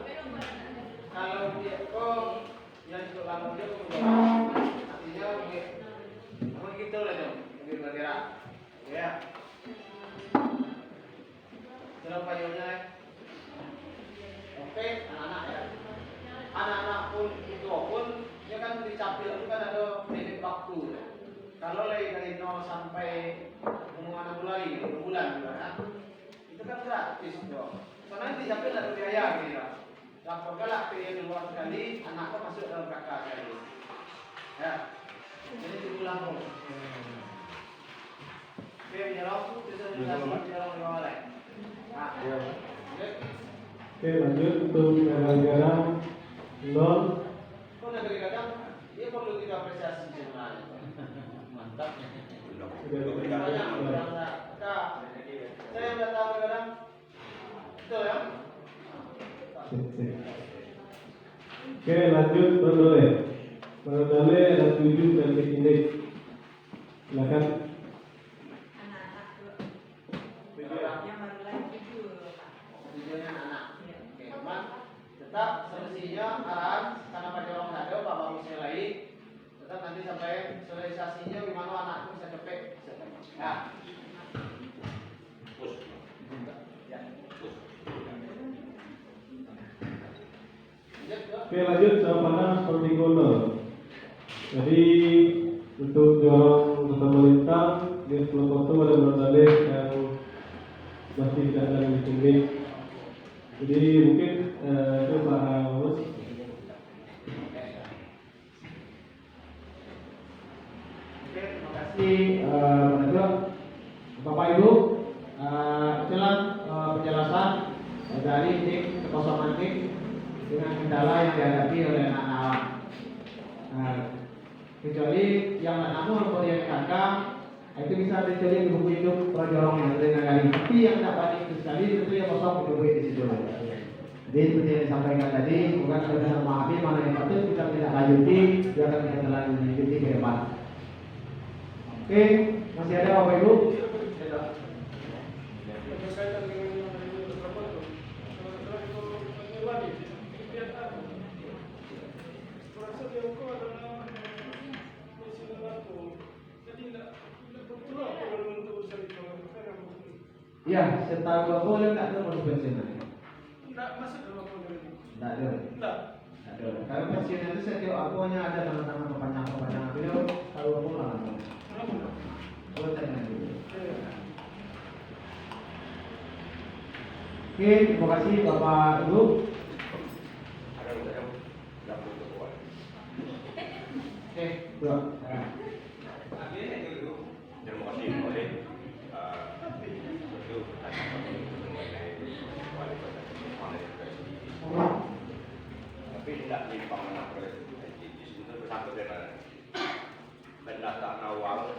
F: kalau dia yang itu lama dia artinya mungkin gitu lah dong mungkin bergerak ya. Dalam payungnya oke, anak-anak ya. Anak-anak pun itu pun dia kan dicapil itu kan ada limit waktu. Kalau dari 0 sampai umur 6 bulan ya. Itu kan gratis dong. Karena dicapil ada biaya gitu. Laporkanlah ke yang luar sekali, anaknya masuk dalam kakak sekali. Ya. Jadi diulang dong. Oke, menjelaskan bisa menjelaskan dalam lain. Nah,
B: Oke, lanjut untuk negara-negara non.
F: kok negara-negara dia perlu kita apresiasi sebenarnya. Mantap. Banyak orang Betul ya?
B: Oke, lanjut Brodole. Brodole ada 7 dan teknik. Silakan.
F: Tujuannya anak. Oke, teman. Tetap solusinya arahan karena pada orang ada Pak Bang Selai. Tetap nanti sampai sosialisasinya gimana anak itu bisa cepet. Ya.
B: Oke, lanjut jawabannya seperti kono. Jadi untuk dorong kota melintang di kelompok itu ada Brodole yang masih tidak ada di teknik. Jadi mungkin coba Mas.
D: Oke, terima kasih Pak Bapak Ibu. Itulah penjelasan dari tim kekosongan tim dengan kendala yang dihadapi oleh anak-anak. Kecuali yang namun kemudian kakak itu bisa dicari di buku hidup Projorong yang dari negara. Tapi yang tidak paling itu sekali itu yang kosong buku di situ. Jadi seperti yang disampaikan tadi, bukan kita bisa memahami mana yang patut kita tidak lanjuti, biarkan kita telah lanjuti ke depan. Oke, masih ada Bapak Ibu?
C: Berkaitan dengan yang ada beberapa itu. Setelah itu lagi, lihat apa? Merasa dia kok adalah mesin aku. Jadi tidak betul kalau untuk urusan itu.
D: Ya, setahu Bapak boleh tak ada modus pensiunan?
C: Tidak masuk dalam apa ini?
D: Tidak ada.
C: Tidak.
D: Ada. Kalau pensiunan itu saya tahu aku hanya ada nama-nama kepanjangan beliau. Tahu aku lah. Kalau tanya dulu. Oke, terima kasih Bapak Ibu. Oke, dua.
I: Terima kasih oleh itu tapi tidak limpang anak presiden itu bersangkut dengan pendataan awal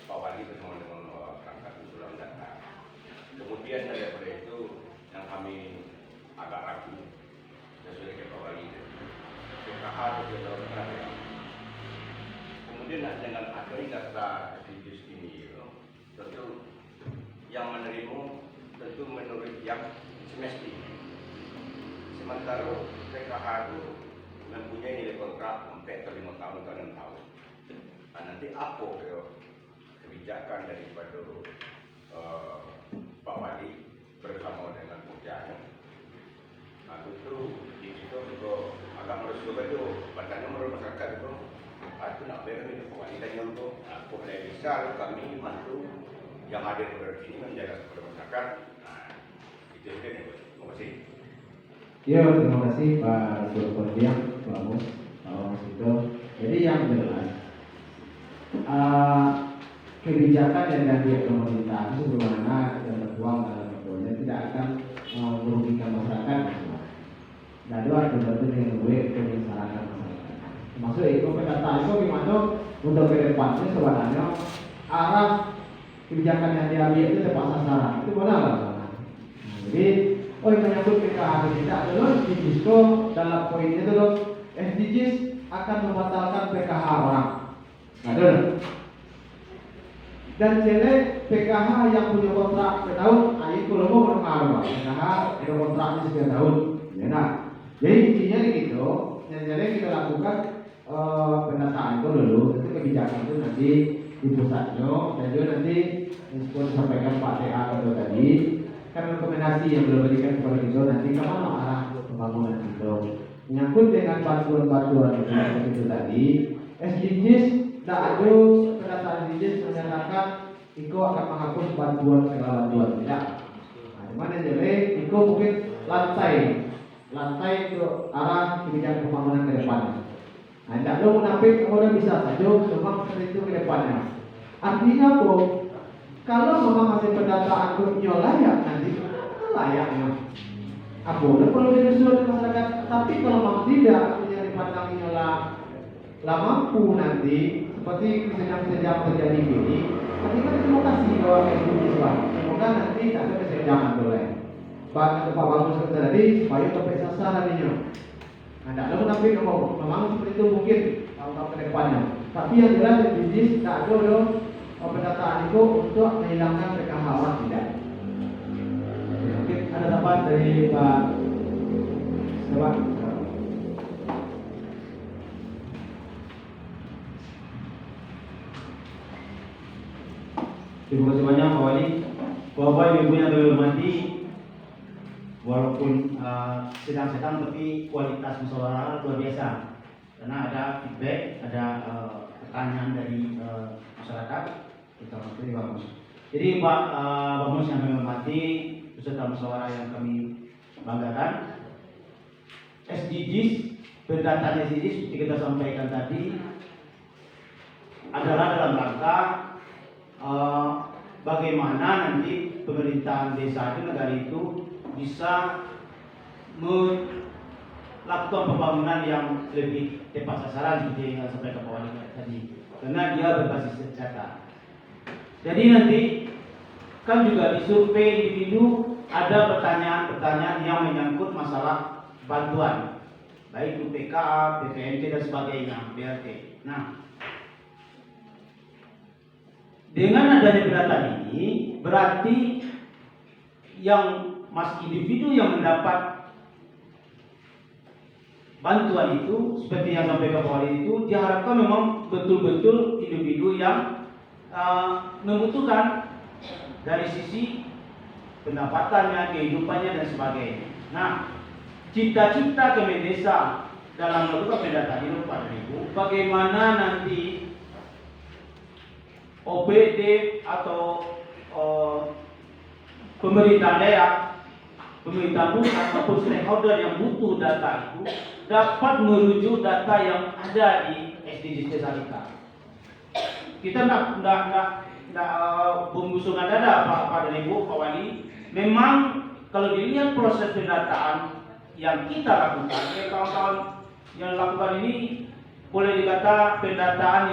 I: Pak Wali bersama dengan perangkat usulan data. Kemudian daripada itu yang kami agak ragu sesuai dengan Pak Wali PKH atau kerajaan. Kemudian dengan adanya data SDGs ini, tentu yang menerima tentu menurut yang semestinya. Sementara PKH itu mempunyai nilai kontrak sampai ke 5 tahun atau 6 tahun. Nah, nanti apa kebijakan daripada Pak Wali bersama dengan pekerjaannya? Nah, itu di situ juga agak meresahkan itu. Padahal menurut masyarakat itu itu nak bayar itu Pak Wali tanya untuk boleh bisa kami bantu yang hadir pada sini menjaga kepada masyarakat. Nah, itu saja. Terima kasih.
D: Ya, terima kasih Pak Dr. Diang, Pak Mus, Pak Mus itu. Jadi yang jelas kebijakan yang diambil pemerintah itu bagaimana yang tertuang dalam peraturannya tidak akan merugikan masyarakat. Dan itu betul-betul yang gue masyarakat. Maksud itu pendataan itu gimana untuk ke depannya sebenarnya arah kebijakan yang diambil itu tepat sasaran. Itu benar lah. Jadi menyambut PKH tidak adalah SDGs itu dalam poin itu loh SDGs akan membatalkan PKH orang. Ada. Dan jelek PKH yang punya kontrak setahun, itu lo mau mendengar PKH ada kontraknya sekian tahun. Ya nah. Jadi intinya gitu. Yang jelek kita lakukan pendataan itu dulu, nanti kebijakan itu nanti di pusatnya, dan juga nanti seperti disampaikan Pak TA itu tadi. Kan rekomendasi yang belum diberikan kepada kita nanti kemana arah pembangunan itu menyangkut dengan bantuan-bantuan itu tadi SDGs tidak ada pendataan SDGs menyatakan IKO akan menghapus bantuan segala bantuan tidak. Nah, dimana jadi IKO mungkin lantai itu arah kebijakan pembangunan ke depannya. Nah, tidak ada munafik kemudian bisa saja memang seperti itu ke depannya. Artinya apa? Kalau memang hasil pendataan grupnya layak nanti layaknya apa udah perlu disusun masyarakat. Tapi kalau memang tidak punya dipandangnya lah mampu nanti seperti sedang terjadi ini. Tapi kan terima kasih bahwa itu semoga kita nanti tak ada kesenjangan boleh. Pak Bagus kata tadi supaya sampai sasaran ini. Nah, tidak ada tapi kalau memang seperti itu mungkin tahun-tahun ke depannya. Tapi yang jelas bisnis tak ada loh pendataan itu untuk menghilangkan PKH tidak. Mungkin ada tambahan dari Pak Coba.
F: Terima kasih banyak Pak Wali. Bapak Ibu yang kami hormati, walaupun sedang-sedang tapi kualitas musyawarah luar biasa. Karena ada feedback, ada pertanyaan dari masyarakat, kita mengerti bagus. Jadi Pak Bamus yang kami hormati, peserta musyawarah yang kami banggakan, SDGs, pendataan SDGs seperti kita sampaikan tadi adalah dalam rangka bagaimana nanti pemerintahan desa itu, negara itu bisa melakukan pembangunan yang lebih tepat sasaran seperti yang disampaikan Pak Wali tadi, karena dia berbasis data. Jadi nanti kan juga di survei individu ada pertanyaan-pertanyaan yang menyangkut masalah bantuan, baik itu PKA, PPNT dan sebagainya, BRT. Nah, dengan adanya pendataan ini berarti yang individu yang mendapat bantuan itu seperti yang sampaikan Pak Wali itu diharapkan memang betul-betul individu yang membutuhkan dari sisi pendapatannya, kehidupannya dan sebagainya. Nah, cita-cita Kemendesa dalam melakukan pendataan ini Pak Ibu, bagaimana nanti OPD atau pemerintah daerah, pemerintah pusat ataupun stakeholder yang butuh data itu dapat merujuk data yang ada di SDGs desa kita. Kita tidak pembusungan dada Pak dan Ibu, Pak Wali. Memang kalau dilihat proses pendataan yang kita lakukan, kawan-kawan yang lakukan ini boleh dikata pendataan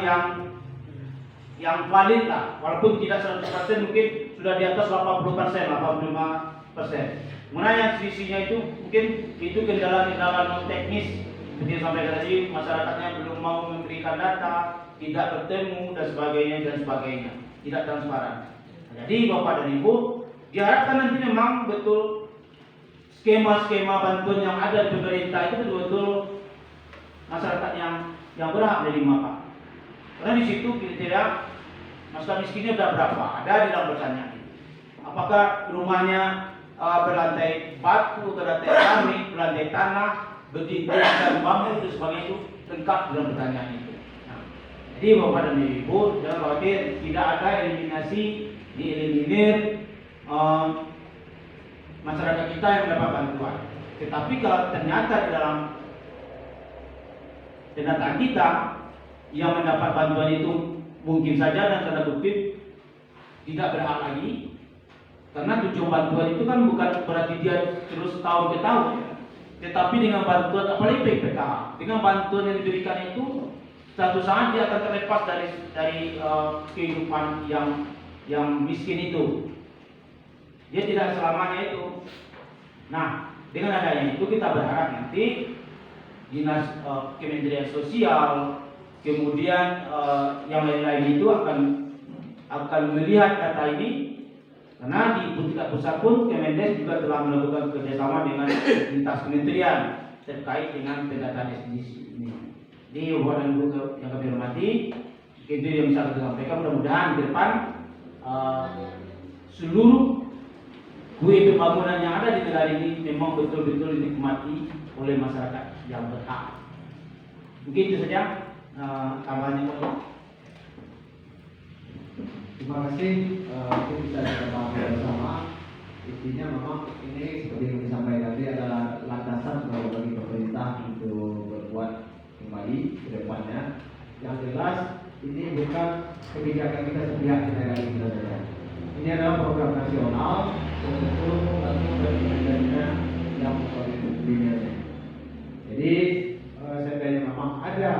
F: yang valid lah, walaupun tidak 100%, mungkin sudah di atas 80%, 85%. Mengenai sisinya itu mungkin itu kendala-kendala non teknis seperti yang sampaikan tadi, masyarakatnya belum mau memberikan data, tidak bertemu dan sebagainya, tidak transparan. Jadi Bapak dan Ibu diharapkan nanti memang betul skema-skema bantuan yang ada di pemerintah itu betul-betul masyarakat yang berhak menerima Pak. Karena di situ kriteria masalah miskinnya sudah berapa? Ada di dalam pertanyaan. Apakah rumahnya berlantai batu, berlantai keramik, berlantai tanah, berdinding dan bambu dan sebagainya, itu lengkap dalam pertanyaan itu. Nah, jadi Bapak dan Ibu jangan khawatir, tidak ada eliminasi, dieliminir masyarakat kita yang mendapat bantuan. Tetapi kalau ternyata di dalam pendataan kita yang mendapat bantuan itu mungkin saja dan tanda kutip tidak berhak lagi, karena tujuan bantuan itu kan bukan berarti dia terus tahun ke tahun, tetapi dengan bantuan apalagi PKH, dengan bantuan yang diberikan itu suatu saat dia akan terlepas dari kehidupan yang miskin itu. Dia tidak selamanya itu. Nah, dengan adanya itu kita berharap nanti Dinas Kementerian Sosial, kemudian yang lain-lain itu akan melihat data ini, karena di tingkat pusat pun Kemendes juga telah melakukan kerjasama dengan lintas kementerian terkait dengan pendataan SDGs ini. Jadi Bapak dan Ibu yang kami hormati, itu yang bisa kita sampaikan. Mudah-mudahan ke depan seluruh pembangunan yang ada di negara ini memang betul-betul dinikmati oleh masyarakat yang berhak. Mungkin itu saja tambahannya Pak.
D: Terima kasih. Mungkin bisa kita pahami bersama. Intinya memang ini seperti yang disampaikan tadi adalah landasan bagi pemerintah untuk berbuat kembali ke depannya. Yang jelas ini bukan kebijakan kita sepihak di negara kita saja. Ini adalah program nasional untuk berkelanjutannya yang dunia. Jadi saya tanya memang ada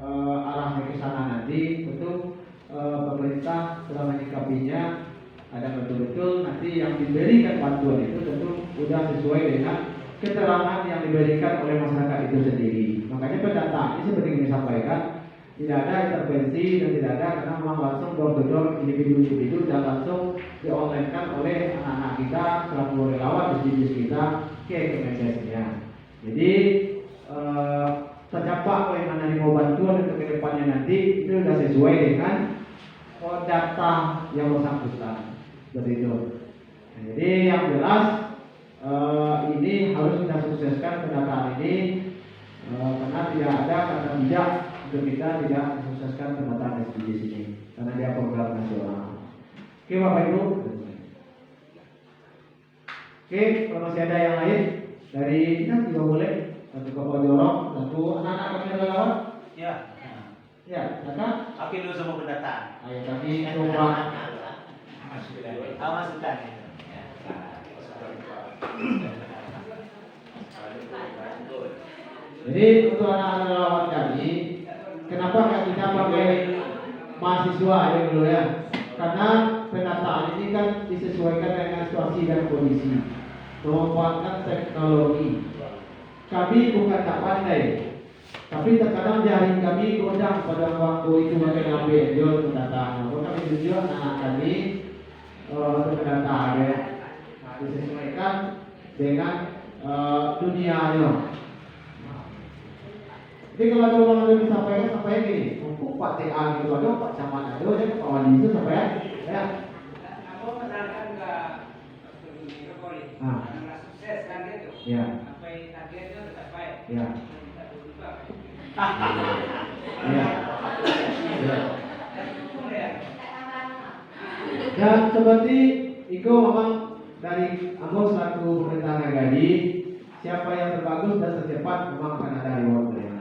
D: arahnya ke sana nanti untuk pemerintah telah menyikapinya Karena betul-betul nanti yang diberikan bantuan itu tentu sudah sesuai dengan keterangan yang diberikan oleh masyarakat itu sendiri. Makanya pendataan ini seperti yang disampaikan, tidak ada intervensi dan tidak ada, karena memang langsung door to door individu-individu dan langsung di-online-kan oleh anak-anak kita selaku relawan SDGs kita ke Kemendesnya. Jadi tercapai yang menerima bantuan untuk kedepannya nanti itu sudah sesuai dengan data yang bersangkutan seperti itu. Nah, jadi yang jelas ini harus kita sukseskan pendataan ini karena tidak ada kata tidak untuk kita tidak sukseskan pendataan SDGs ini karena dia program nasional. Oke Bapak Ibu. Oke, kalau masih ada yang lain dari kita juga boleh. Satu Bapak Jorong, satu anak-anak kami relawan.
F: Ya.
D: Ya, kakak.
F: Oke dulu sama pendataan.
D: Ayo kami coba.
F: Masukan.
D: Jadi untuk anak-anak relawan kami, kenapa kita pakai mahasiswa ya dulu ya? Karena pendataan ini kan disesuaikan dengan situasi dan kondisi, memanfaatkan teknologi. Kami bukan tak pandai, tapi terkadang jaring kami godang pada waktu itu pakai HP jual pendataan. Maka kami tujuan anak kami untuk pendataan ya, disesuaikan dengan dunianya. Jadi kalau ada orang yang sampaikan gini, untuk Pak TA gitu ada, Pak Camat ada, ya Pak Wali itu sampaikan, ya.
H: Aku misalkan nggak sukses kan gitu.
D: Ya.
H: Sampai targetnya tercapai.
D: Ya.
H: Ya.
D: Dan seperti itu memang dari Amos selaku perintah Nagari, siapa yang terbagus dan tercepat memang akan ada rewardnya.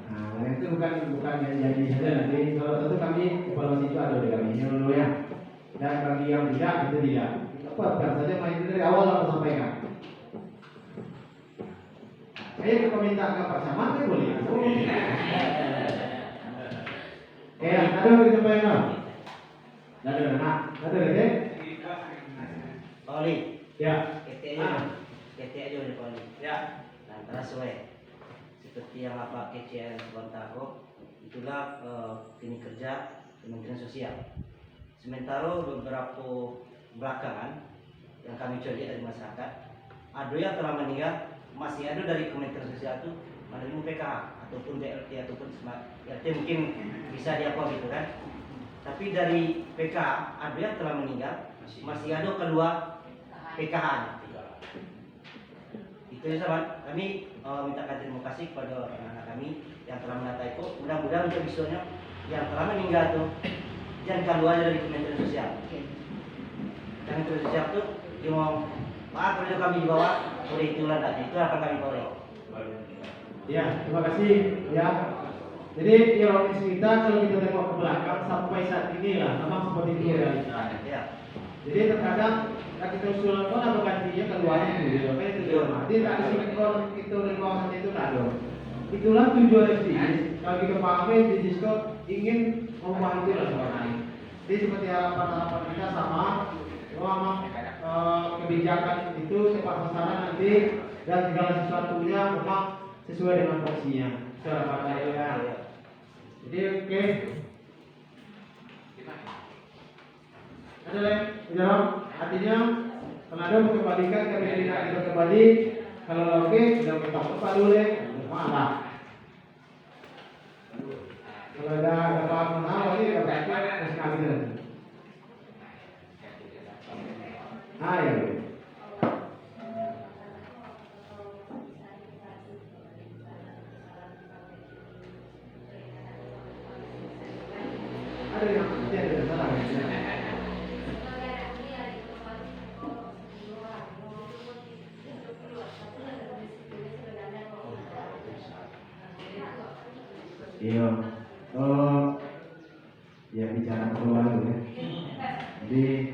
D: Nah, itu bukan yang jadi saja nanti. Kalau tentu kami evaluasi itu ada di kami dulu ya. Dan bagi yang tidak itu tidak. Apa saja main dari awal aku sampaikan. Saya kalau minta ke Pak Camat kan boleh. Ada yang disampaikan? Ada deh.
K: Oli.
D: Ya.
K: PT aja nih Oli.
F: Ya.
K: Lantaran sesuai. Seperti yang apa KCN Bontako, itulah tim kerja Kementerian Sosial. Sementara beberapa belakangan yang kami coba dari masyarakat, ada yang telah meninggal, masih ada dari Kementerian Sosial itu menerima PKH ataupun BLT ataupun BLT mungkin bisa diapa gitu kan. Tapi dari PKH ada yang telah meninggal, masih ada keluar PKH. Itu ya sahabat, kami mintakan terima kasih kepada anak-anak kami yang telah mendata itu. Mudah-mudahan untuk besoknya yang telah meninggal itu jangan keluar dari Kementerian Sosial. Kementerian Sosial itu cuma maaf kalau kami dibawa oleh itulah dan itu akan kami bawa.
D: Ya, terima kasih ya. Jadi ironis kita kalau kita tengok ke belakang sampai saat ini lah, memang seperti itu realitas.
K: Ya.
D: Jadi terkadang kita usul pun apa gantinya keluarnya gitu, apa itu cuma. Dia tak ada sinkron itu dari kawasan itu tak ada. Itulah tujuan SDGs. Kalau kita pahami SDGs itu ingin mengubah itu lah sebenarnya. Jadi seperti harapan kita sama, memang kebijakan itu tepat sasaran nanti dan segala sesuatunya memang sesuai dengan fungsinya. Harapan saya ya. Jadi oke. Ada lagi, jawab. Artinya kalau ada mau kembalikan kami tidak bisa kembali. Kalau oke, sudah kita tempat dulu ya. Malah. Kalau ada apa mengenal lagi, dapat terus kami. Ayo. Ada yang ada salah. Iya. Ya bicara keluarga